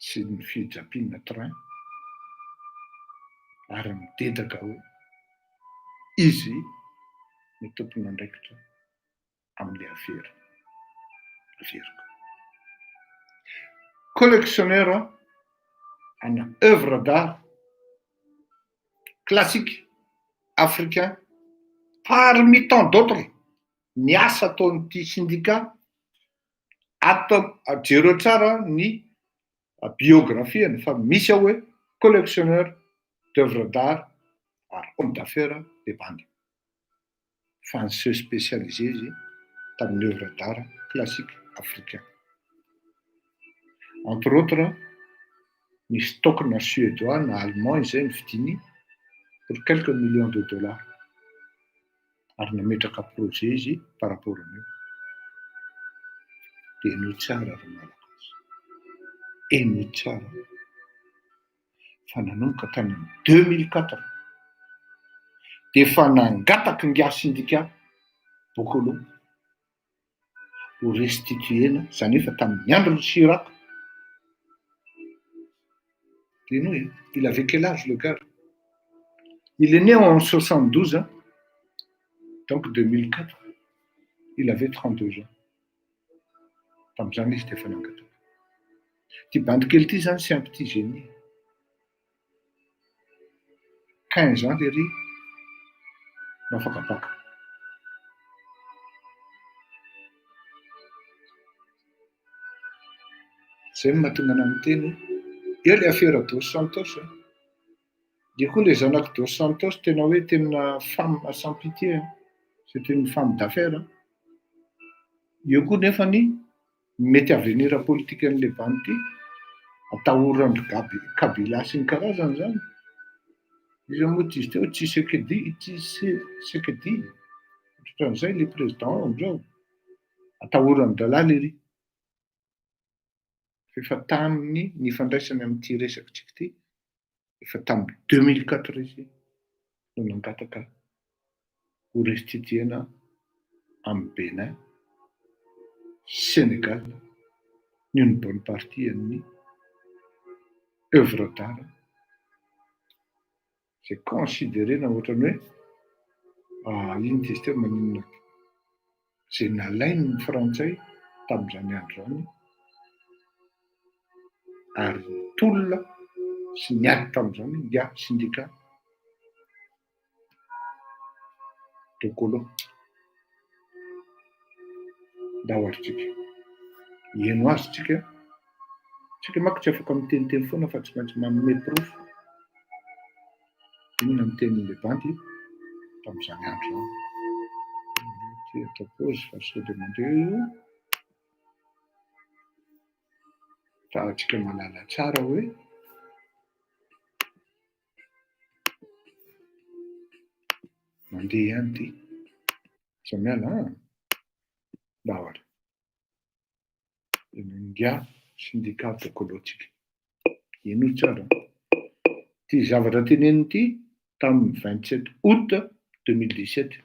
Speaker 3: sy ny fijapiana train ary midedaka hoe izy ny tompony andraikitra amin'le averiko. Collectionneur ana œuvre d'art classique africain parmi tant d'autres. Ny asa ataon'ity syndicat atao ajero tsara ny biographiany fa misy ao hoe collectionneur d'œuvres d'art ary homme d'affaires de bandy. Fa ny se spécialisé izy tamin'ny œuvre d'art classique africain. Entre autres, ny stockna suédois na allemand izay nividiny pour quelques millions de dollars. Ary nametraka projet izy par rapport an'io. De eno tsara ry malagasy, eno tsara. Fa nanomboka tany 2004 de fa nangataka nga syndicat d'Okolo ho restituena, zany efa tamin'ny Andry Chirac. Et nous, il avait quel âge le gars? Il est né en 72, hein? Donc 2004, il avait 32 ans. Tamzani Stéphane Angata. Tu bandes quel tis, hein? C'est un petit génie. 15 ans, Derry. Non, faut pas. C'est mahatonga amin'ny teny eo le affaire Dos Santos. Du coup, les zanak'i Dos Santos tena hoe tena femme sans pitié. C'était une femme d'affaires. Io koa nefany mety avenir politique an'le bandy atahorandry Kabila sy ny karazany zany. Izy moa izy teo Tshisekedi. Ohatran'izay le président amizao. Atahorany dalàla ery. Efa tamin'ny nifandraisany amin'ity resakitsika ity, efa tamin'ny 2004 izy no nangataka ho restituena amin'ny Bénin, Sénégal, ny une bonne partie amin'ny œuvre d'art. C'est considéré na ohatrany hoe iny izy teo maninona zay nalainy ny frantsay tamin'izany andro zany. Ary tolona sy niady tamin'izany nga syndicat tokolo dahoaritsika eno azy tsika manko tsy afaka miteniteny foana fa tsy maintsy manome profo inona mitenin'le banky tamin'izany andro zany atao pause fa sao de mandreo raha atsika malala tsara hoe mandeha ihany ty samiala dahoary nga syndicat tokolotsika ino tsara ty zavatra teneniny ty tamin'ny 27 août 2017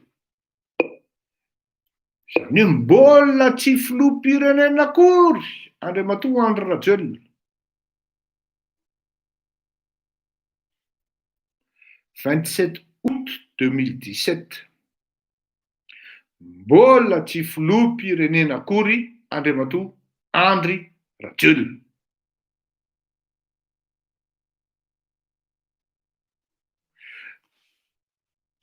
Speaker 3: zany hoe mbola tsy filoham-pirenena akory Andriamatoa Andry Rajoelina 27 août 2017 mbola tsy filoham-pirenena akory Andriamatoa Andry Rajoelina.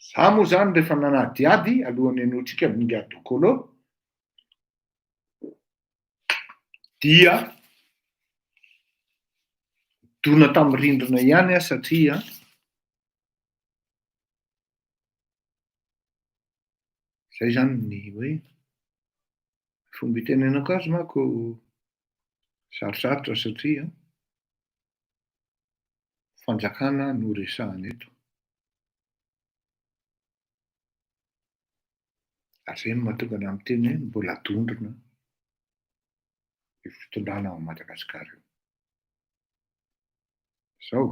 Speaker 3: Za moa zany rehefa nanadiady alohan'ny hanotsika amin'nga dokolo dia dona tamin'ny rindrina ihany satria zay zany ny hoe fomba itenenako azy manko sarosarotra satria fanjakana no resahana eto. Ary zay mahatonga amin'ny teny hoe mbola dondrona io fitondrana ao Madagasikara io. Zao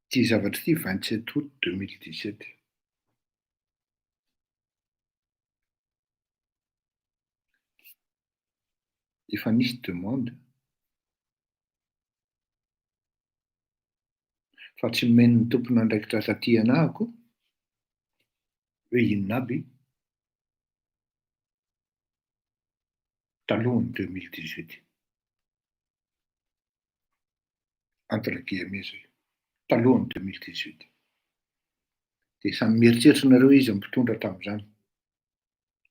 Speaker 3: ty zavatra ty 27 août 2017 efa nisy demande fa tsy men'ny tompona andraikitra asa ty anahako hoe inona aby talohany 2018 entre guillemets zay talohany 2018 de samy mieritreritra nareo izy mpitondra tamin'izany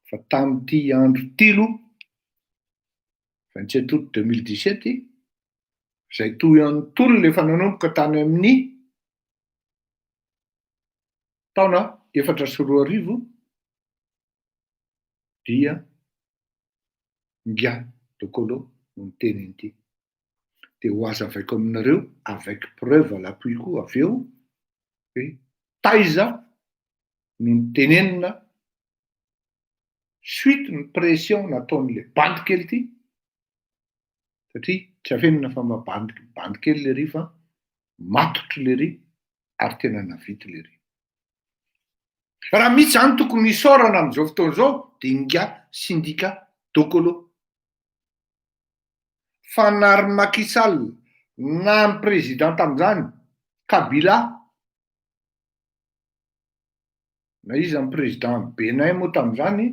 Speaker 3: fa tamin'ity andro tilo 27 août 2017 zay toy ihany tolo lefa nanomboka tany amin'ny taona 2014 dia nga dokolo no miteniny ity de ho azo avaiko aminareo avec preuve à l'appui koa avy eo hoe taiza no nitenenina suite ny pression nataon'le bandy kely ty satria tsy afenina fa mabandy kely le ry fa matotry le ry ary tena navity le ry. Raha misy zany tokony hisorana amin'izao fotoana zao de nga syndicat dokolo fanary Macky Sall na ny président tamin'izany Kabila na izy amin'ny président Benin moa tamin'izany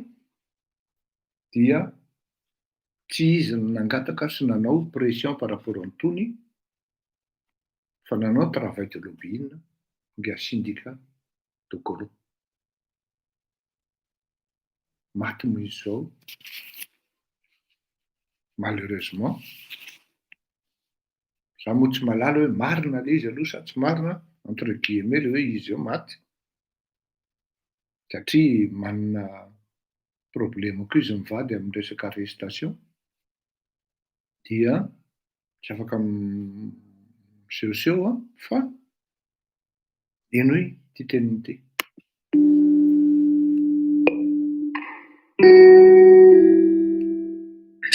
Speaker 3: dia tsy izy nangataka sy nanao pression par rapport antony fa nanao travail de lobbying nga syndicat dokolo maty moa izy zao malheureusement za moa tsy malala hoe marina le izy aloha sa tsy marina entre guillemets le hoe izy eo maty satria manana problème koa izy mivady amin'ny resaka arrestation dia tsy afaka misehoseho fa ino hoe ty teniny ty.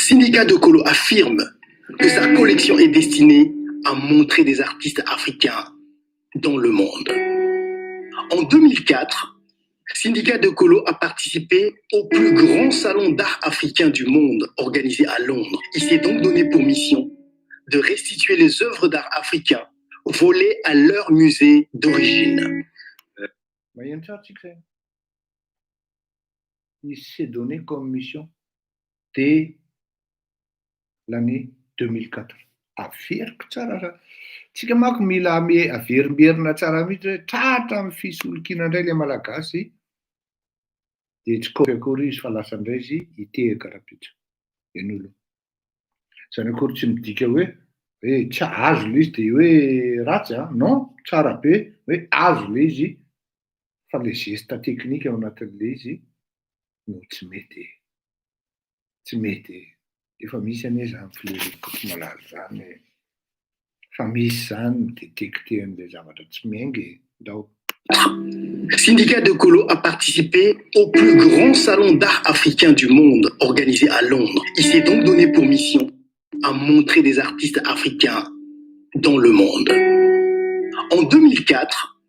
Speaker 1: Syndicat Dokolo affirme que sa collection est destinée à montrer des artistes africains dans le monde. En 2004, Syndicat Dokolo a participé au plus grand salon d'art africain du monde organisé à Londres. Il s'est donc donné pour mission de restituer les œuvres d'art africains volées à leur musée d'origine.
Speaker 3: Il s'est donné comme mission dès l'année 2004. averiko tsara raha tsika manko mila averimberina tsara mihitsy hoe tratra amin'ny fisolokiana indray le malagasy dia tsy akory izy fa lasa indray izy hitehaka rapitra en'olo zany akory tsy midika hoe tsy azo le izy dia hoe ratsy non tsara be hoe azo le izy fa le gesta teknika ao anatin'le izy no tsy mety efa misy anie zany fileriko tsy malaza zany fa misy zany midetektehan'le zavatra tsy miaingy ndao.
Speaker 1: Syndicat de Colo a participé au plus grand salon d'art africain du monde organisé à Londres. Il s'est donc donné pour mission à montrer des artistes africains dans le monde. En 2004,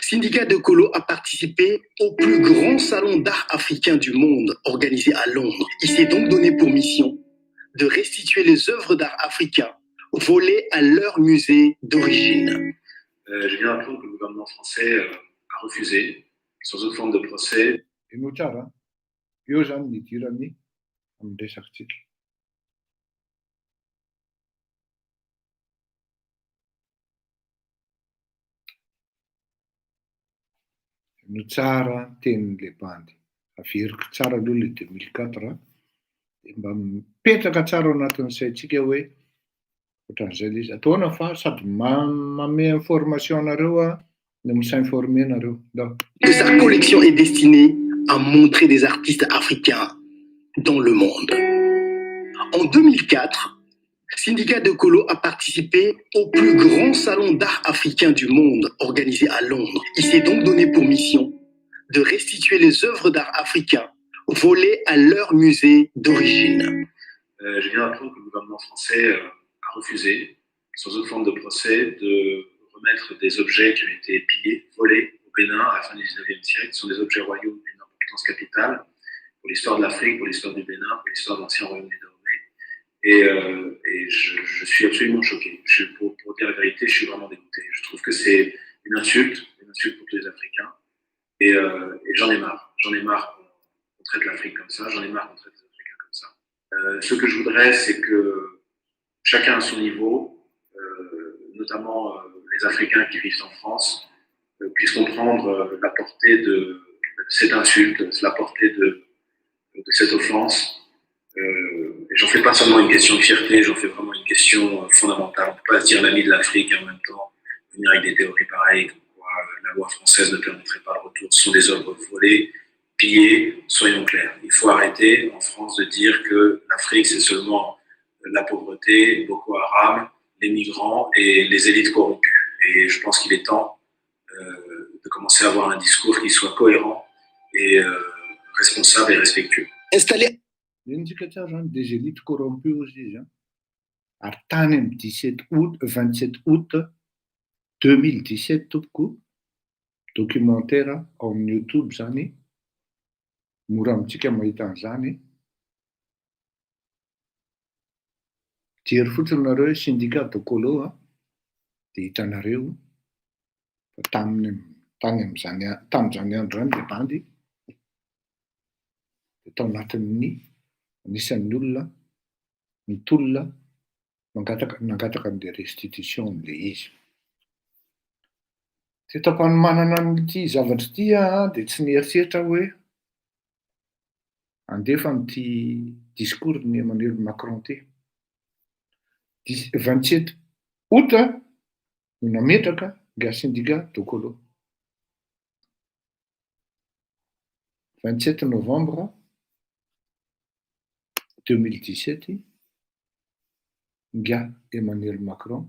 Speaker 1: Syndicat de Colo a participé au plus grand salon d'art africain du monde organisé à Londres. Il s'est donc donné pour mission de restituer les œuvres d'art africains volées à leur musée d'origine.
Speaker 4: Je viens d'apprendre que le gouvernement français a refusé, sans autre forme de procès.
Speaker 3: Eno tsara, eo zany nidirany amin'ny resakantsika. Eno tsara tenin'le bandy. Averiko tsara aloha le 2004 dia mba mipetraka tsara ao anatin'ny saintsika hoe ohatran'izay le izy. Ataona fa sady manome information anareo no misinformer anareo.
Speaker 1: Que sa collection est destinée à montrer des artistes africains dans le monde. En 2004, Syndicat de Colo a participé au plus grand salon d'art africain du monde organisé à Londres. Il s'est donc donné pour mission de restituer les œuvres d'art africains volées à leur musée d'origine.
Speaker 4: Je viens d'apprendre que le gouvernement français a refusé, sans autre forme de procès, de remettre des objets qui ont été pillés, volés au Bénin à la fin du 19e siècle. Ce sont des objets royaux d'une importance capitale pour l'histoire de l'Afrique, pour l'histoire du Bénin, pour l'histoire de l'ancien royaume des Dahomey. Et je suis absolument choqué. Pour dire la vérité, je suis vraiment dégoûté. Je trouve que c'est une insulte pour tous les Africains. Et j'en ai marre. J'en ai marre qu'on traite l'Afrique comme ça. J'en ai marre qu'on traite les Africains comme ça. Ce que je voudrais, c'est que chacun à son niveau, notamment les Africains qui vivent en France, puissent comprendre la portée de cette insulte, la portée de cette offense. Et j'en fais pas seulement une question de fierté, j'en fais vraiment une question fondamentale. On ne peut pas se dire l'ami de l'Afrique et en même temps venir avec des théories pareilles, comme quoi la loi française ne permettrait pas le retour. Ce sont des œuvres volées, pillées, soyons clairs. Il faut arrêter en France de dire que l'Afrique c'est seulement la pauvreté, Boko Haram, les migrants et les élites corrompues. Et je pense qu'il est temps de commencer à avoir un discours qui soit cohérent et responsable et respectueux.
Speaker 1: Installé
Speaker 3: Intsika tsara zany des élites corrompues aussi izy ary tany amin'ny 27 août 2017 tompoko documentaire ao amin'ny YouTube zany mora amintsika mahita an'izany jery fotsiny nareo syndicat de Colo dia hitanareo fa tamin'izany andro zany le bandy tao anatin'ny anisan'ny olona mitolona nangataka an'le restitution n'le izy. Ty tampanomanana n'ity zavatra ity dia tsy nieritreritra hoe andefa n'ity discours ny Emmanuel Macron ty. 27 août no nametraka nga syndicat de Colo. 27 novembre 2017 nga Emmanuel Macron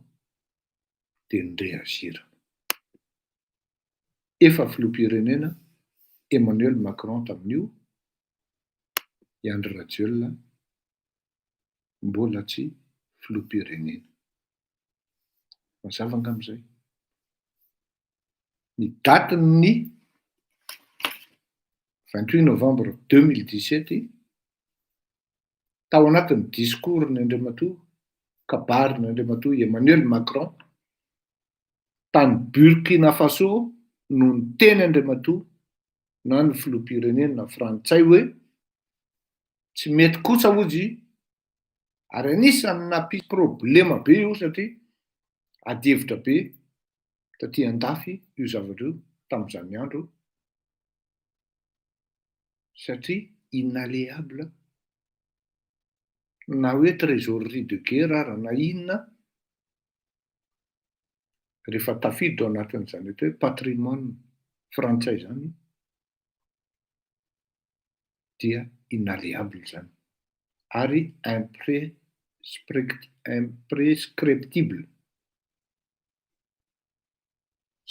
Speaker 3: dia nireagir. Efa filoham-pirenena Emmanuel Macron tamin'io i Andry Rajoelina mbola tsy filoham-pirenena. Mazava angam'izay. Ny datiny 28 novembre 2017 tao anatin'ny discours ny Andriamatoa kabariny Andriamatoa Emmanuel Macron tany Burkina Faso no niteny Andriamatoa na ny filoham-pirenena frantsay hoe tsy mety kosa hozy Ary anisany nampisy problema be io satria adihevitra be taty andafy io zavatra io tamin'izany andro satria inalléable na hoe trésorerie de guerre ary na inona rehefa tafiditra ao anatin'izany hoe patrimoine frantsay zany dia inalléable zany ary imprescriptible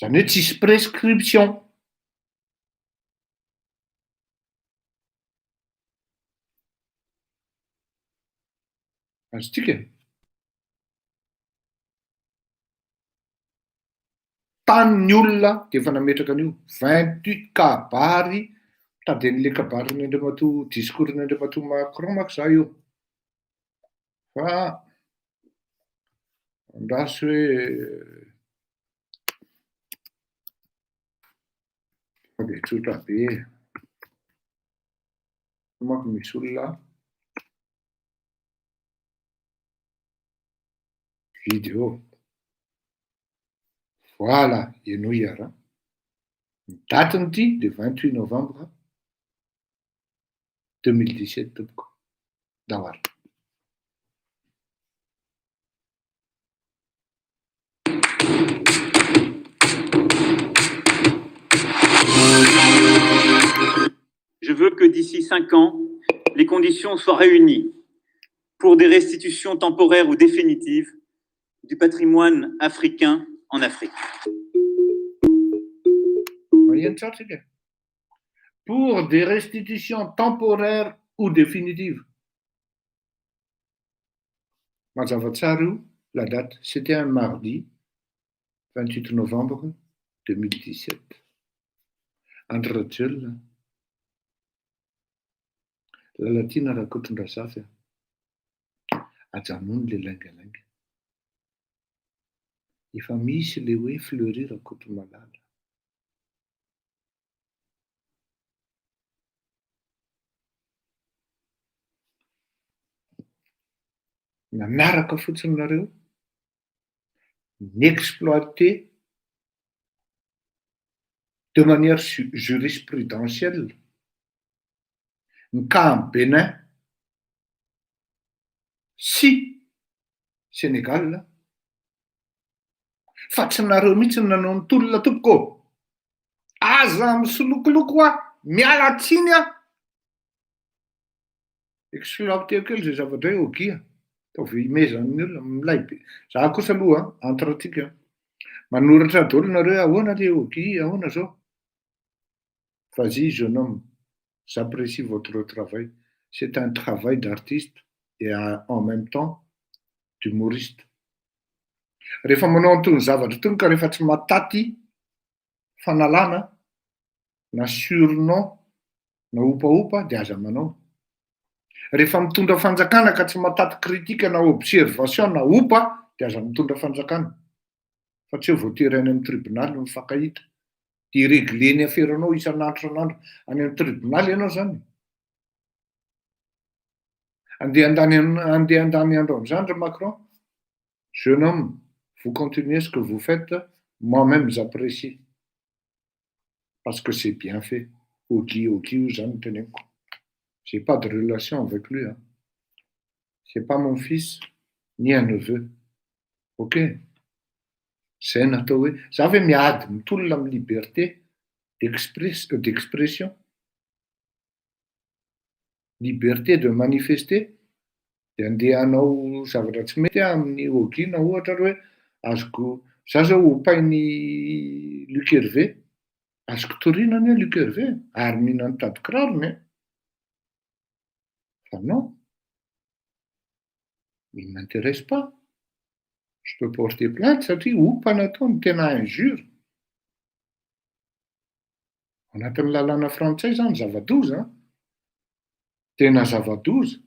Speaker 3: zany hoe tsisy prescription. Azotsika tanin'ny olona dia efa nametraka an'io 28 kabary taden'ile kabariny Andriamatoa discourny Andriamatoa Macron manko za io fa andraso hoe de tsotra be manko misy olona vidéo. Voilà, ianao hiara. Ny datiny ity de 28 novembre 2017 tompoko. Dahoara.
Speaker 5: Je veux que d'ici 5 ans, les conditions soient réunies pour des restitutions temporaires ou définitives du patrimoine africain en Afrique.
Speaker 3: Pour des restitutions temporaires ou définitives. Mazava tsara io, la date, c'était un mardi 28 novembre 2017. Andro Rajel, la latina rakotondrazafy ajanony le langalanga. Efa misy le hoe fleury rakotomalala. Nanaraka fotsiny nareo n'exploiter de manière jurisprudentielle ny cas en Bénin sy Sénégal fa tsy nareo mihitsy nanao ny tolona tompoko. Aza misolokoloko miala tsiny exploiter kely zay zavatra hoe ogia ataovy imezan'ny olona milay be. Za kosa aloha entre atsika manoratra daholo nareo ahoana le ogia ahoana zao. Vas-y jeune homme, j'apprécie votre travail. C'est un travail d'artiste et en même temps d'humoriste. Rehefa manao antony zavatra tony ka rehefa tsy mataty fanalana na surnom na opaopa de aza manao. Rehefa mitondra fanjakana ka tsy mataty kritika na observation na opa de aza mitondra fanjakana. Fa tsy voatery any amin'ny tribunal mifankahita. De régler ny affaire-nao isan'andro any amin'ny tribunal ianao zany. Andeha andany andro amin'izany Macron. Jeune homme, vous continuez ce que vous faites, moi-même j'apprécie. Parce que c'est bien fait. Ogi zany teneniko. J'ai pas de relation avec lui. Hein. C'est pas mon fils, ni un neveu. Ok. C'est un atao hoe za ve miady mitolona amin'ny liberté d'expression, liberté de manifester, de andeha hanao zavatra tsy mety amin'ny ogina ohatra hoe azoko za zao opainy Luc Hervé, azoko torinany Luc Hervé ary mihinany tady kirarony. Enfin non, il ne m'intéresse pas. Je peux porter plainte satria opa nataony tena injure. Anatin'ny lalàna frantsay zany zava-doza. Tena zava-doza.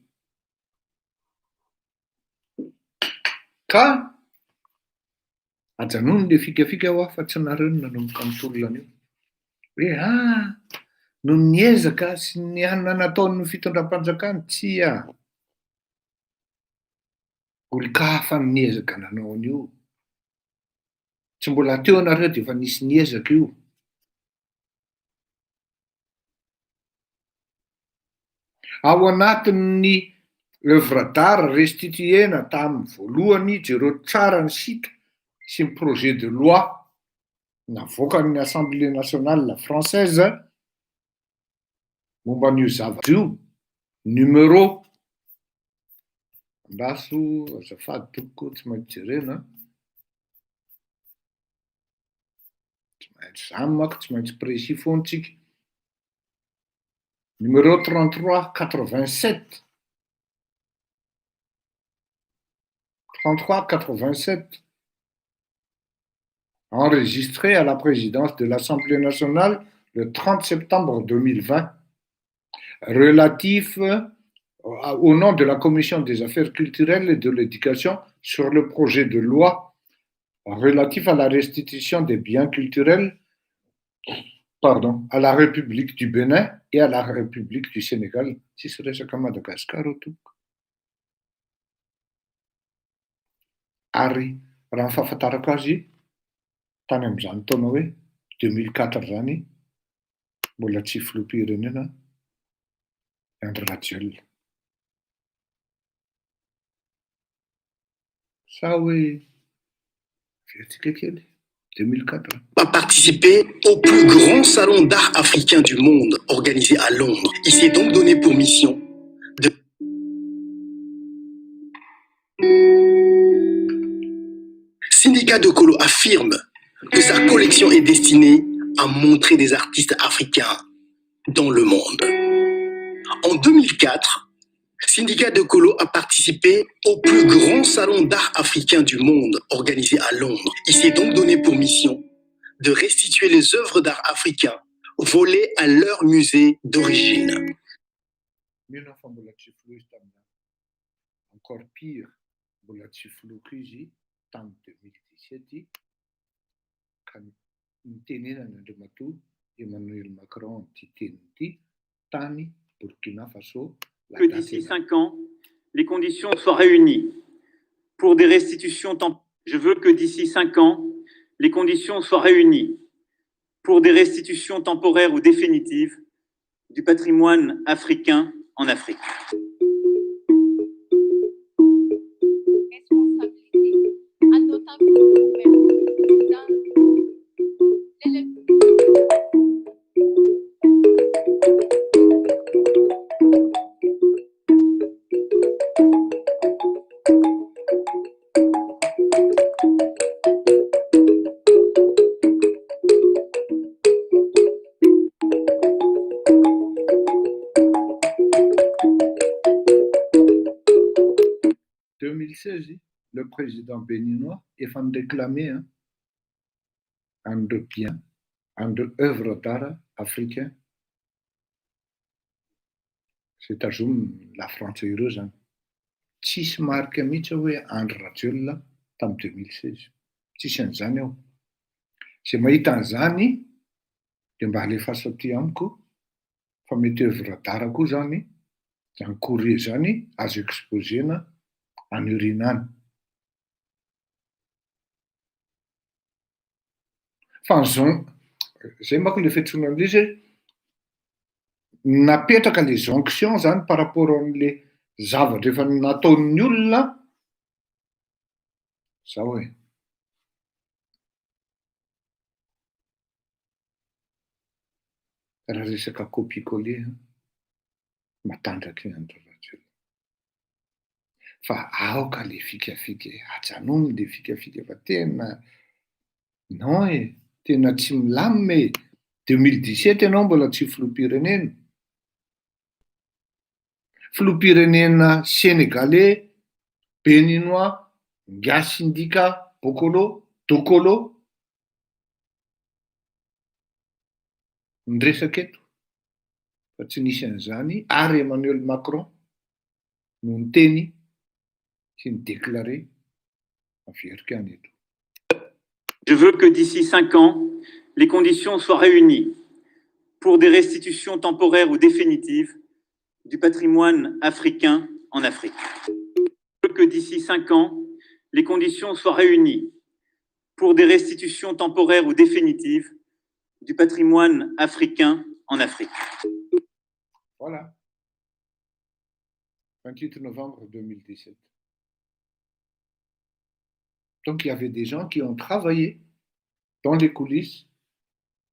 Speaker 3: Ka ajanony le fikafika ho fa tsy nareo no nanomboka amin'ny tolona an'io. Hoe no niezaka sy ny anona nataon'ny fitondram-panjakana tsy Olon-kafa niezaka nanao an'io. Tsy mbola teo anareo dia efa nisy niezaka io. Ao anatin'ny œuvre d'art restituena tamin'ny voalohany jereo tsara ny sika sy ny projet de loi navoaka ny Assemblée nationale française momba an'io zavatra io, numéro andaso azafady tompoko tsy maintsy jerena, tsy maintsy zany manko, tsy maintsy précis foana tsika. Numéro 3387. 3387, enregistré à la présidence de l'Assemblée nationale le 30 septembre 2020, relatif au nom de la Commission des affaires culturelles et de l'éducation sur le projet de loi relatif à la restitution des biens culturels à la République du Bénin et à la République du Sénégal. Si ce serait comme Madagascar ou tout. Ary raha ny fahafantarako azy tany amin'izany taona hoe 2004 zany mbola tsy filoham-pirenena Andry Rajoelina. Sa hoe vetsika kely 2004.
Speaker 1: A participé au plus grand salon d'art africain du monde organisé à Londres. Il s'est donc donné pour mission de... Syndicat de Kolo affirme que sa collection est destinée à montrer des artistes africains dans le monde. En 2004, Syndicat de Kolo a participé au plus grand salon d'art africain du monde organisé à Londres. Il s'est donc donné pour mission de restituer les œuvres d'art africains volées à leur musée d'origine.
Speaker 3: Encore pire, mbola tsy filokizy tamin'ny 2017 ka nitenenan'Andriamatoa Emmanuel Macron ty teny ity tany Burkina Faso.
Speaker 5: Que d'ici 5 ans, les conditions soient réunies pour des restitutions temporaires. Je veux que d'ici 5 ans, les conditions soient réunies pour des restitutions temporaires ou définitives du patrimoine africain en Afrique.
Speaker 3: Le président béninois est fan réclamé un de biens, un de œuvres d'art africain. C'est à dire la France heureuse. Tsisy marque mihitsy hoe Andry Rajoelina tamin'ny 2016. Tsisy an'izany ao. Zay mahita an'izany dia mba alefaso aty amiko fa mety œuvre d'art koa zany, zany Corée zany azo exposena en Urinane. Fa zay manko le fiantsoana an'izy napetraka les jonctions zany par rapport am'le zavatra efa nataon'ny olona zao hoe raha resaka copier-coller matandraky Andry Rajoelina. Fa aoka le fikafika ajanony le fikafika fa tena non e tena tsy milamy 2017 ianao mbola tsy filoham-pirenena. Filoham-pirenena sénégalais, béninois, Ngasindika, Bokolo, Dokolo miresaka eto fa tsy nisy an'izany ary Emmanuel Macron no niteny sy déclaré averika any eto.
Speaker 5: Je veux que d'ici 5 ans, les conditions soient réunies pour des restitutions temporaires ou définitives du patrimoine africain en Afrique. Je veux que que d'ici 5 ans, les conditions soient réunies pour des restitutions temporaires ou définitives du patrimoine africain en Afrique.
Speaker 3: Voilà. 28 novembre 2017. Donc il y avait des gens qui ont travaillé dans les coulisses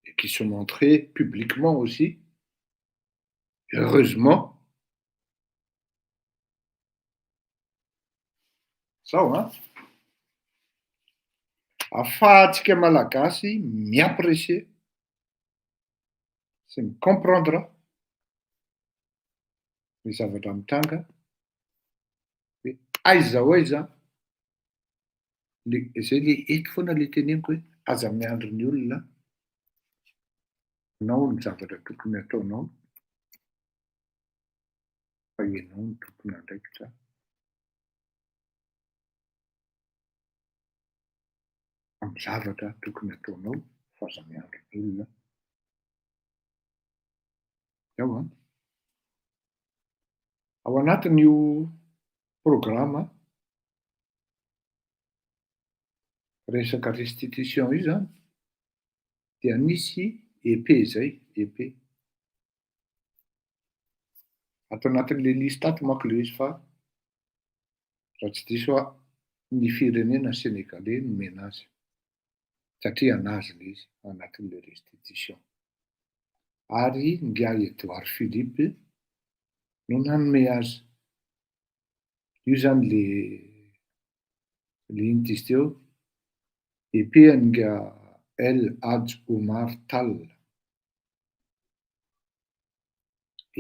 Speaker 3: et qui se montraient publiquement aussi. Et heureusement, ça, ahafahantsika malagasy miapprécier sy micomprendre ny zavatra mitranga hoe aiza ho aiza zay le eto foana le teneniko hoe aza miandro ny olona nao ny zavatra tokony ataonao fa ianao ny tokony andraikitra amin'ny zavatra tokony ataonao fa aza miandro ny olona ao a ao anatin'io programa resaka restitution io zany dia nisy EP zay EP ato anatin'le liste ato manko le izy fa raha tsy diso a ny firenena sénégalais nomena azy satria anazy le izy anatin'le restitution ary nga Edouard Philippe no nanome azy io zany le inona izy teo EP nga El Hadj Omar Tall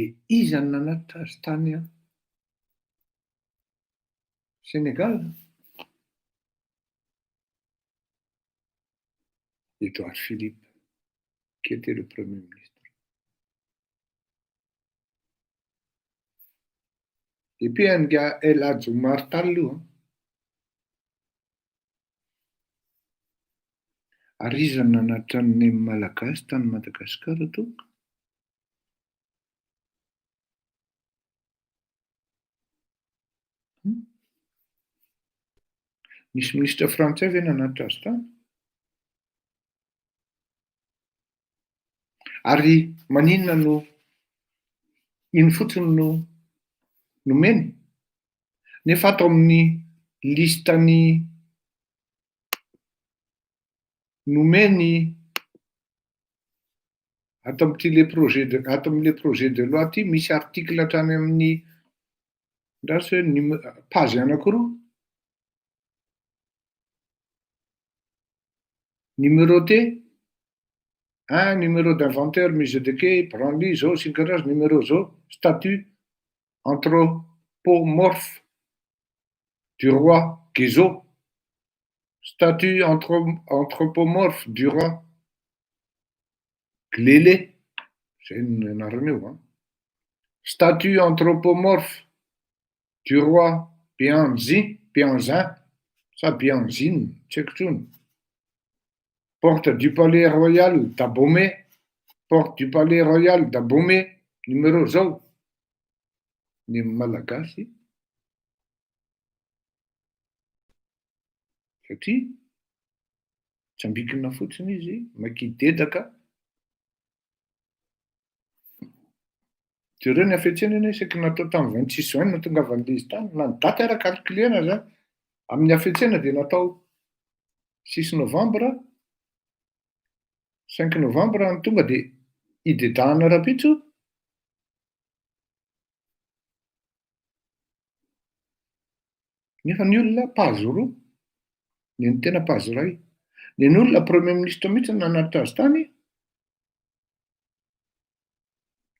Speaker 3: e izy any nanatitra azy tany a Sénégal Edouard Philippe qui était le premier ministre et puis nga El Hadj Omar Tall io ary izy nanatitra ny malagasy tany Madagasikara to misy ministra frantsay ve nanatitra azy tany ary maninona no iny fotsiny no nomeny nefa ato amin'ny listany nomeny ato amin'le projet de loi ty misy article hatrany amin'ny ndraso hoe page anankiroa numéroté 1 numéro d'inventaire musée de quai branly zao sinkarazy numéro zao statut anthropomorphe du roi Guézo statut anthropomorphe du roi Glélé zay ny anarany io statut anthropomorphe du roi Bianzin sa Bianzin tsy haiko intsony porte du palais royal d'Abomey porte du palais royal d'Abomey numéro zao ny malagasy satria tsy ambikina fotsiny izy makidedaka jereo ny hafetsenana isaky natao tamin'ny 26 juin natongavan'le izy tany na ny daty ara calculena zany amin'ny hafetsena dia natao 6 novembre 5 novembre ny tonga dia idedahana rapitso nefa ny olona pazo roa ny tena pazo ray ny olona premier ministre mihitsy nanatitra azy tany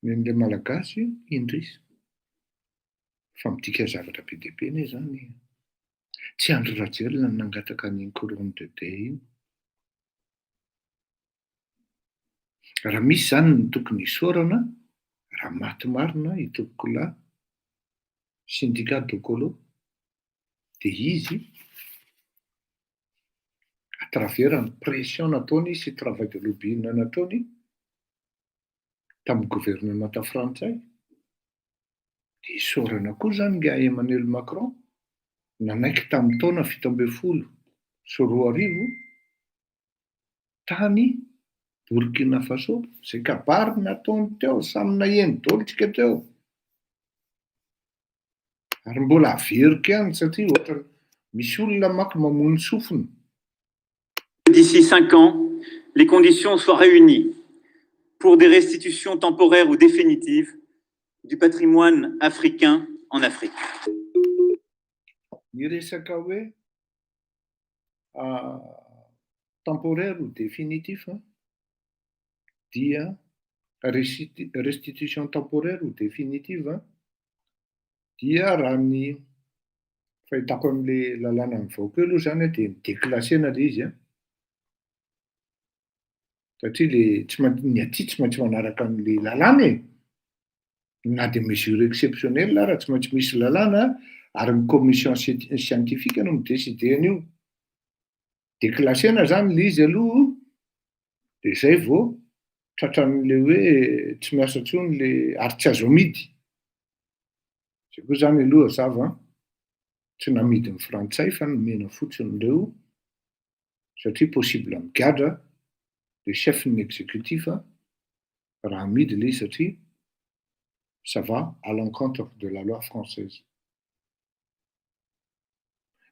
Speaker 3: nyle malagasy indrisy fa midika zavatra be dia be ne zany tsy andro rajelona nangataka ny couronne de deuil iny raha misy zany ny tokony hisorana raha maty marina itoko lahy syndicat dokolo dia izy à travers ny pression nataony sy travail de lobbying nataony tamin'ny gouvernement frantsay dia hisorana koa zany nga Emmanuel Macron nanaiky tamin'ny taona 17 sy 2000 tany Burkina Faso, izay kabary nataony teo, samy naheno daholo tsika teo. Ary mbola averika ihany satria ohatra misy olona manko mamono sofina.
Speaker 5: D'ici 5 ans, les conditions soient réunies pour des restitutions temporaires ou définitives du patrimoine africain en Afrique.
Speaker 3: Ny resaka hoe temporaire ou définitif dia restitution temporaire ou définitive dia raha ny fahitako amin'le lalàna mivoaka aloha zany dia midéclassena le izy satria ny aty tsy maintsy manaraka an'le lalàna na dia mesure exceptionnelle raha tsy maintsy misy lalàna ary ny commission scientifique no midécide an'io. Déclassena zany le izy aloha dia izay vao tratran'le hoe tsy miasa intsony le ary tsy azo amidy. Izay koa zany aloha zava tsy namidy ny frantsay fa nomena fotsiny ireo satria possible migadra le chef-ny exécutif raha amidy le satria ça va à l'encontre de la loi française.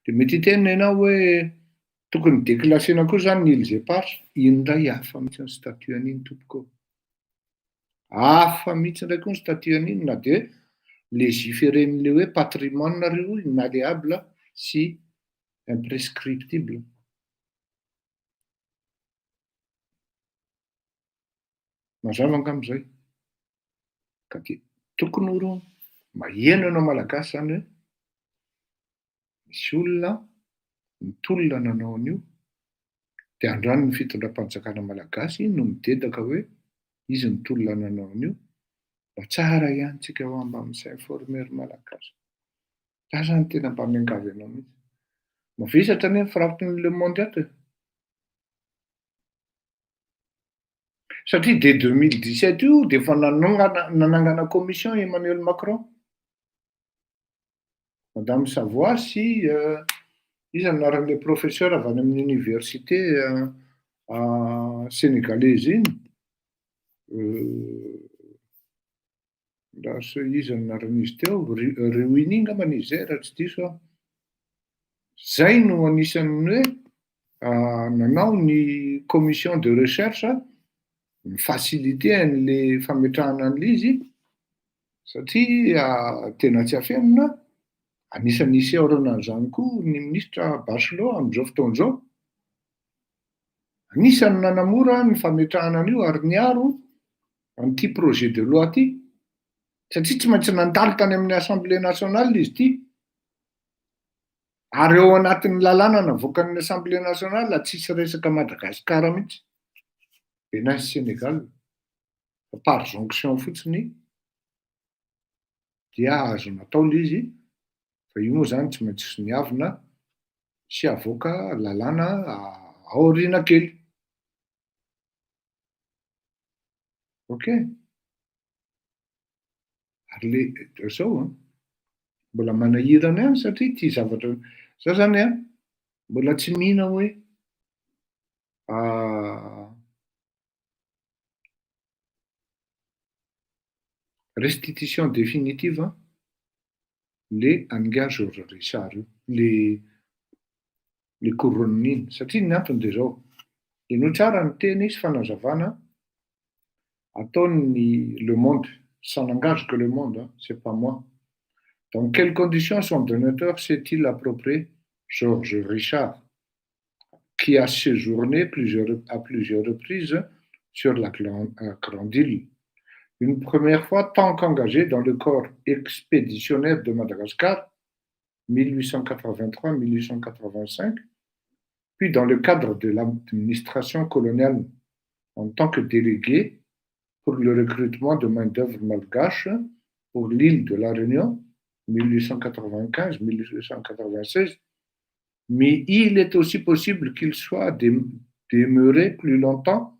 Speaker 3: Dia mety hitenina ianao hoe tokony déclassena koa zany ny Îles Éparses, indray hafa mihitsy ny statut an'iny tompoko. Hafa mihitsy indray koa ny statut an'iny na dia légiféren'le hoe patrimoine reo inaliable sy imprescriptible. Mazava angam'izay. Ka dia tokony ro maheno ianao malagasy zany hoe misy olona nitolona nanao an'io dia androany ny fitondram-panjakana malagasy no midedaka hoe izy nitolona nanao an'io mba tsara ihany tsika ho mba misinformer malagasy. Za zany tena mba miangavy anao mihitsy. Mavesatra anie ny firafitry ny Le Monde ato. Satria dès 2017 io dia efa nanangana commission Emmanuel Macron. Madame Savoie sy izy anaran'ilay professeur avy any amin'ny université sénégalaise iny. Izy anaran'izy teo réunis angambany izy zay raha tsy diso aho. Zay no anisan'ny hoe nanao ny commission de recherche mifacilité an'le fametrahana an'le izy satria tena tsy afenina. Anisan'ny nisehoana an'izany koa ny ministra Bachelot amin'izao fotoana izao. Anisan'ny nanamora ny fametrahana an'io ary niaro an'ity projet de loi ity satria tsy maintsy nandalo tany amin'ny Assemblée nationale izy ity. Ary ao anatin'ny lalàna navoakan'ny Assemblée nationale tsisy resaka Madagasikara mihitsy. Benin sy Sénégal par jonction fotsiny dia azo natao le izy. Fa io moa zany tsy maintsy sy niavina sy avoaka lalàna aoriana kely. Ok. Ary le zao mbola manahirana ihany satria ity zavatra za zany mbola tsy mihina hoe restitution définitive le Angai Georges Richard io, le couronne iny. Satria ny antony dia zao. Ino tsara ny teny izy fanazavana ataony Le Monde, ça n'engage que Le Monde, c'est pas moi. Dans quelles conditions son donateur s'est-il approprié Georges Richard, qui a séjourné à plusieurs reprises sur la Grande Île. Une première fois tant qu'engagé dans le corps expéditionnaire de Madagascar, 1883-1885, puis dans le cadre de l'administration coloniale en tant que délégué pour le recrutement de main-d'œuvre malgache pour l'île de la Réunion, 1895-1896, mais il est aussi possible qu'il soit demeuré plus longtemps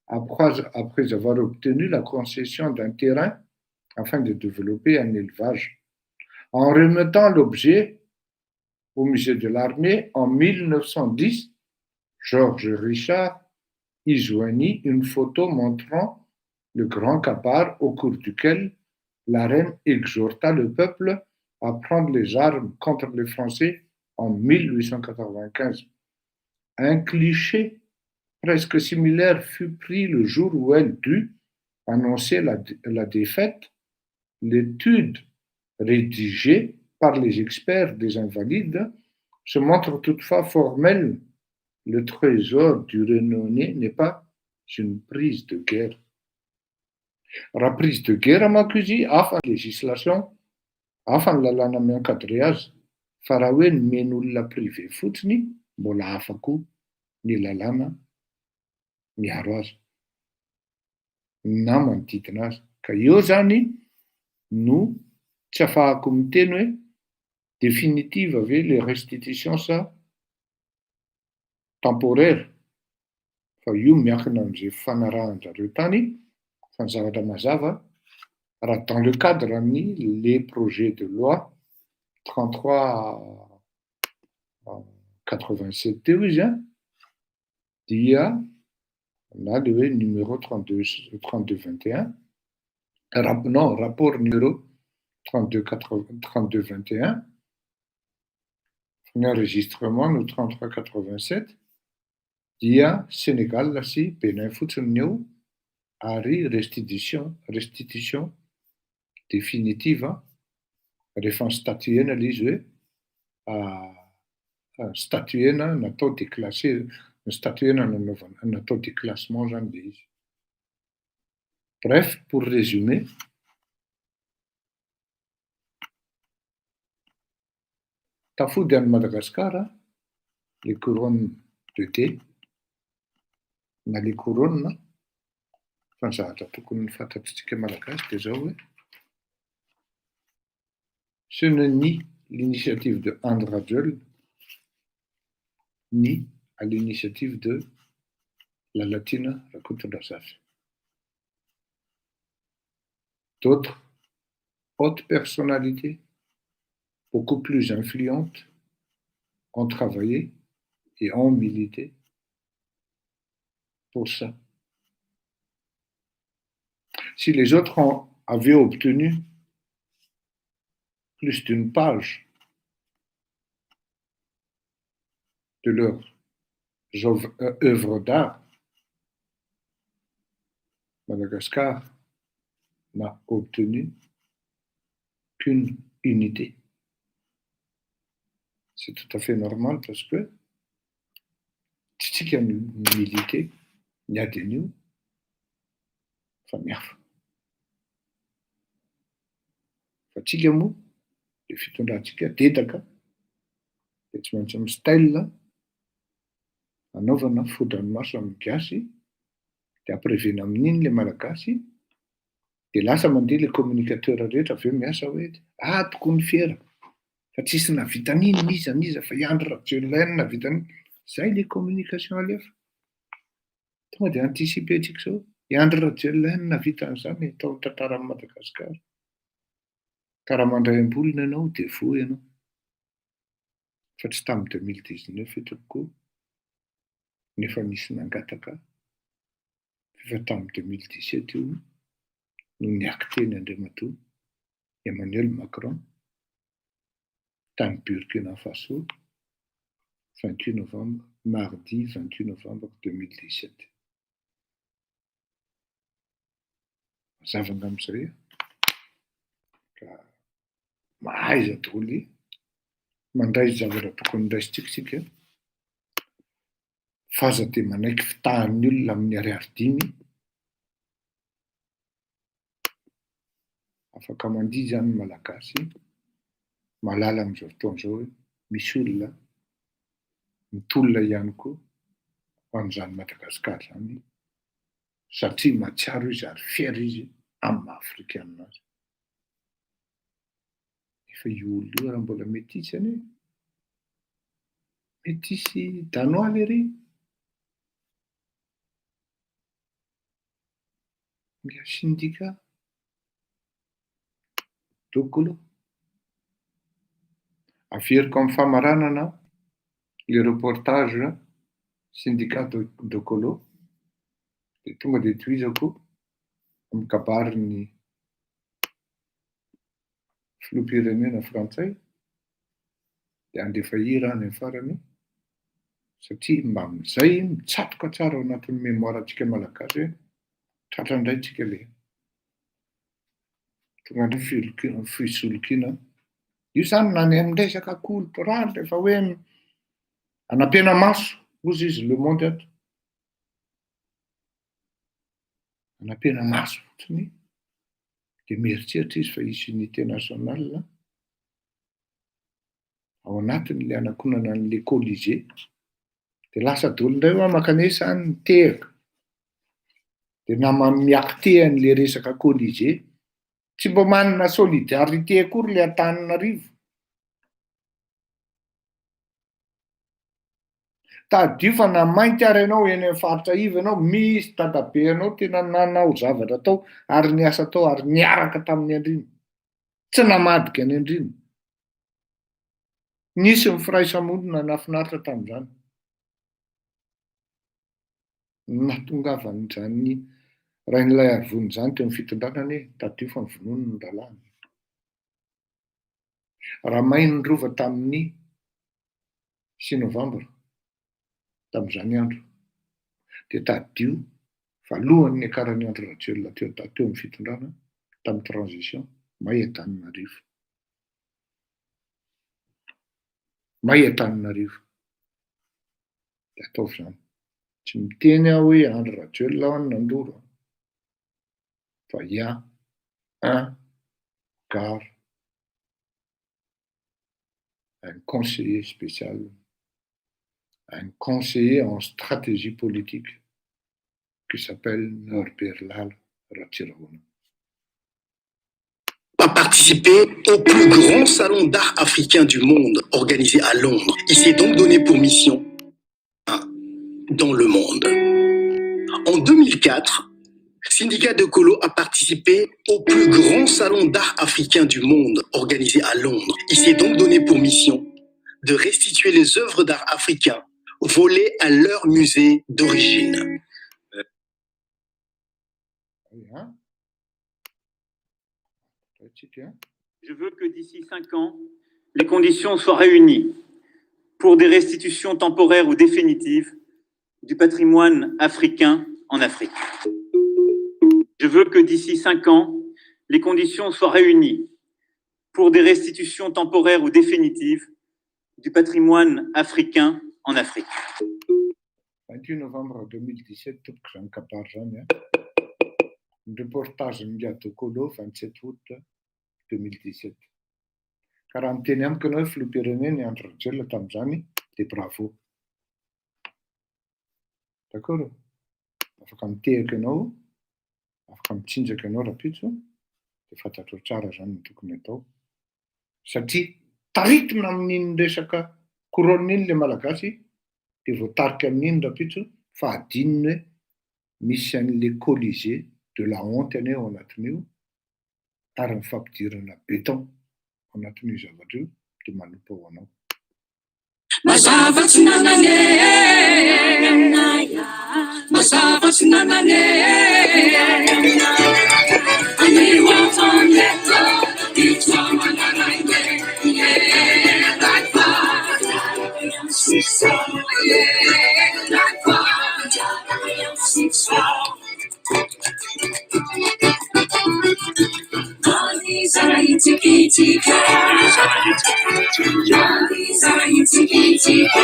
Speaker 3: après avoir obtenu la concession d'un terrain afin de développer un élevage. En remettant l'objet au musée de l'armée en 1910, Georges Richard y joignit une photo montrant le grand Kabar au cours duquel la reine exhorta le peuple à prendre les armes contre les Français en 1895. Un cliché presque similaire fut pris le jour où elle dut annoncer la défaite. L'étude rédigée par les experts des Invalides se montre toutefois formelle. Le trésor du renommé n'est pas une prise de guerre. Raha prise de guerre manko izy, hafa ny législation, hafa ny lalàna miankadre azy. Fa raha hoe nomen'olona privé fotsiny, mbola hafa koa ny lalàna miaro azy na manodidina azy. Ka eo zany no tsy ahafahako miteny hoe définitive ve les restitutions sa temporaire. Fa io miankina amin'izay fanarahan-jareo tany, fa ny zavatra mazava, raha dans le cadre les projets de loi 33 87 teo izy dia na le hoe numéro 3221 non, rapport numéro 3221 ny enregistrement no 3387 dia Sénégal sy Bénin fotsiny eo ary restitution définitive rehefa nystatuena ilay izy hoe statuena natao déclasser, statuena natao déclassement zany ilay izy. Bref, pour résumer, tafody any Madagasikara les couronnes de thé na les couronnes fa ny zavatra tokony fantatritsika malagasy dia zao hoe ce n'est ni l'initiative de André Rajoelina ni à l'initiative de la Latina Rakotondrazafy. D'autres hautes personnalités beaucoup plus influentes ont travaillé et ont milité pour ça. Si les autres avaient obtenu plus d'une page de leurs œuvres d'art, Madagascar n'a obtenu qu'une unité. C'est tout à fait normal parce que tsika milité niadenio fa miafa. Fa tsika moa le fitondrantsika dedaka dia tsy maintsy amin'ny style anaovana fodranmaso amin'ny gasy dia ampirevena amin'iny le malagasy dia lasa mandeha le communicateur rehetra avy eo miasa hoe tokony fiera fa tsisy navitan'iny niza fa i André Rajoelina navitan'iny. Zay le communication alefa. Tonga dia anticiper antsika zao i André Rajoelina navita an'izany atao tantara amin'ny Madagasikara. Ka raha mandray am-bolona ianao dia voa ianao. Fa tsy tamin'ny 2019 eto koa nefa nisy nangataka fa tamin'ny 2017 io no niaky teny Andriamatoa Emmanuel Macron tany Burkina Faso 28 novembre, mardi 28 novembre 2017. Mazava amin'izay ka mahaiza daholo mandray zavatra tokony ndraisitsika fa aza dia manaiky fitahan'ny olona amin'ny ariary 5 afaka mandihy zany malagasy malala amin'izao fotoan'izao hoe misy olona mitolona ihany koa ho an'izany Madagasikara zany satria matsiaro izy ary fier izy amin'ny maha-afrikanina azy. Efa io olona io raha mbola métis anie métis danois lery ngia syndicat Dokolo averiko amin'ny famaranana le reportage syndicat de Colo dia tonga dia tohizako amin'ny kabarin'ny filoham-pirenena frantsay dia andefa hira any amin'ny farany satria mba amin'izay mitsatoka tsara ao anatin'ny mémoire-ntsika malagasy hoe tratran'indray tsika le tonga indray fisolokiana io zany na ny amin'ny resaka cultural efa hoe anampiana maso ozy izy le monde ato anampiana maso fotsiny dia mieritreritra izy fa hisy unité nationale ao anatin'le anakonana an'le colisée dia lasa dolo indray hoa makanesa any nitehaka dia miaki-tehan'le resaka colisée tsy mba manana solidarité akory le Antananarivo. Tadio fa na mainty ary ianao eny amin'ny faritra iva ianao misy dadabe anao tena nanao zavatra tao ary niasa tao ary niaraka tamin'ny Andrina. Tsy namadika any Andrina. Nisy ny firaisamonina nafinaritra tamin'izany. Nahatongavan'izany rain'ilay arivony izany teo amin'ny fitondranany tadio fa nyvonoiny ny lalàna. Ramay nirova tamin'ny 6 novambra tamin'izany andro dia tadio fa alohan'ny akaran'ny Andry Rajoelina teo amin'ny fitondrana tamin'ny transition Mahia-Antananarivo. Mahia-Antananarivo dia ataovy izany. Tsy miteny aho hoe Andry Rajoelina ho any nandoro fa il y a un gars, un conseiller spécial, un conseiller en stratégie politique qui s'appelle Norbert Lal Ratsirahona.
Speaker 1: A participé au plus grand salon d'art africain du monde organisé à Londres. Il s'est donc donné pour mission dans le monde. En 2004, Syndicat de Colo a participé au plus grand salon d'art africain du monde organisé à Londres. Il s'est donc donné pour mission de restituer les œuvres d'art africains volées à leur musée d'origine.
Speaker 5: Je veux que d'ici 5 ans, les conditions soient réunies pour des restitutions temporaires ou définitives du patrimoine africain en Afrique. Je veux que d'ici 5 ans, les conditions soient réunies pour des restitutions temporaires ou définitives du patrimoine africain en Afrique.
Speaker 3: 28 novembre 2017, reportage inviato Colo, 27 août 2017. Karanteny amiko ianao filoham-pirenena Andry Rajoelina tamin'izany dia bravo. D'accord? Afaka mitehaka ianao, afaka mitsinjaka ianao rapitso, dia fantatro tsara izany ny tokony atao. Satria taritona amin'iny resaka couronne-iny le malagasy dia voatarika amin'iny rapitso fa adininy hoe misy an'le colisée de la honte any ao anatin'io ary mifampidirana béton ao anatin'io zavatra io dia manompo ao anao.
Speaker 6: Mazava tsy nanane mazava tsy nanane ani wafanye itwa manaraine rakwa sisa rakwa sisa Zara itikitika Zara itikitika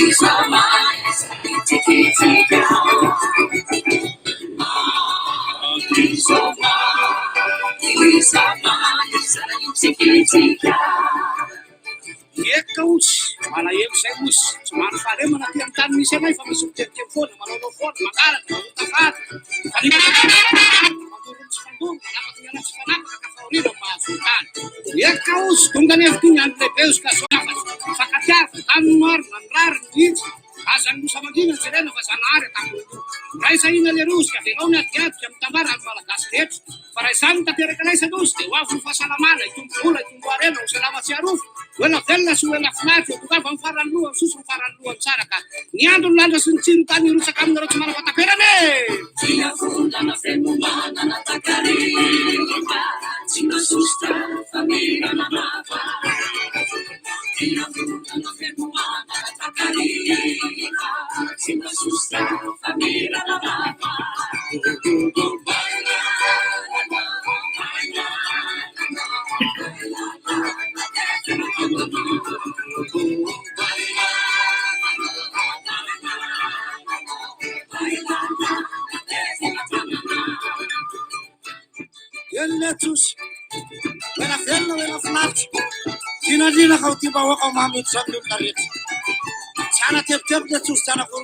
Speaker 6: Isama
Speaker 7: misy anay fa misy miteriteny foana manao foana makaraka mahota faty mandoro tsy fandoro manapaka miala tsy fanapaka ka faorina mahazotany eka ozy tonga nefiky ny andro lehibe ozy ka soafatsy fakatiava tany maro nanirary nihitsy azany mosa mandina jerena fa zanahary atamin'olo raisa ina le rozy ka velao ny adiadika mitambara ny malagasy rehetra fa raha izany tanteraka laisana ozy dia ho avy ny fahasalamana itombo vola itombo arena ho salama tsy arofo hoena velona sy hoena finaritra tongava ny farany lohany soso ny farany lohany tsara ka ny andro ny landra sy ny tsiro tany irotsaka aminareo tsy manapataperana
Speaker 6: Tia volana fenomana na takarima tsy masusta familana mava Tia volana fenomana na takarima tsy masusta familana mava
Speaker 7: Jesús, buena ferna, buena fnarch. Dinadina kau tiba waka mamit sambil tarik. Sana tiap-tiap Jesús, sana kau.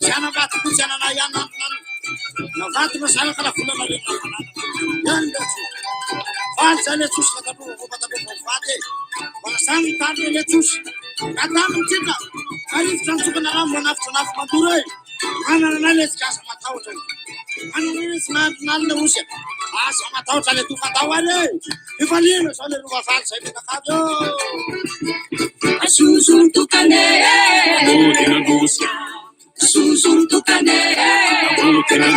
Speaker 7: Sana batu, sana nayangan. Na batu sana kala fula na rin. Yan Jesús. Fal sa Jesús kata bu, kata bu fate. Wala sang tarde Jesús. Kata mo kita. Alif sang suka na ram manaf madurai. Mana na les kasa matau tu. Ano rin na usya. Sama tahu saya tu kata wale. Ibalino sa le ruwa fal sa ni nakado.
Speaker 6: Susun tukane Butina Susun tukane Butina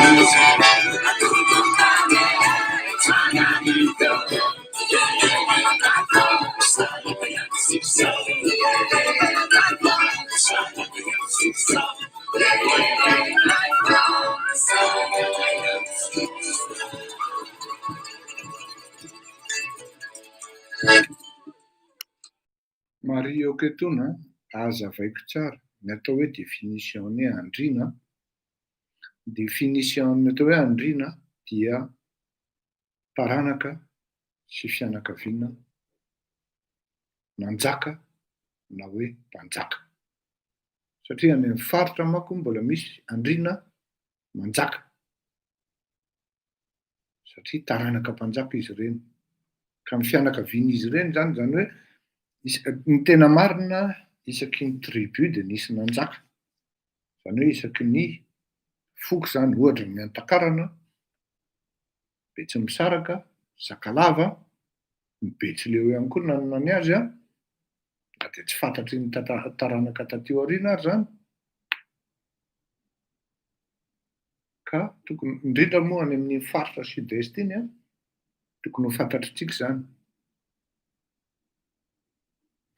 Speaker 3: Mario Ketuna, azavaiko tsara. Ny atao hoe définition-ny andriana. Définition-ny atao hoe andriana dia taranaka sy fianakaviana nanjaka na hoe mpanjaka. Satria any amin'ny faritra manko mbola misy andriana manjaka. Satria taranaka mpanjaka izy ireny. Ka ny fianakaviana izy ireny zany hoe ny tena marina isaky ny tribu dia nisy nanjaka. Zany hoe isaky ny foko zany ohatra ny Antakarana, Betsimisaraka, Sakalava, ny Betsileo ihany koa nanana ny azy a. Dia tsy fantatry ny taranaka taty aoriana ary zany. Ka tokony indrindra moa any amin'ny faritra sud-est iny a, tokony ho fantatritsika zany.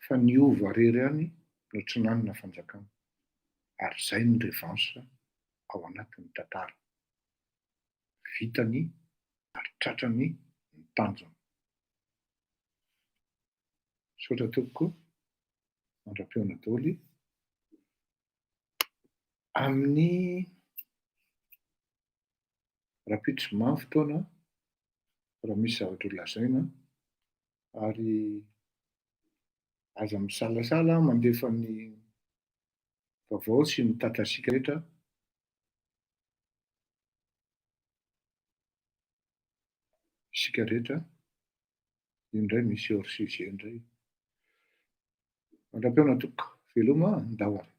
Speaker 3: Fa niova rery any no tsy nanana fanjakana. Ary izay ny revanche ao anatin'ny tantara. Vitany ary tratrany ny tanjona. Saotra tokoa mandra-piona daoly amin'ny rapitrimamy fotoana raha misy zavatra ho lazaina ary aza misalasala mandefa ny vaovao sy mitatra asika rehetra. Isika rehetra indray misy hors sujet indray. Mandra-piona tokoa veloma ndao ary.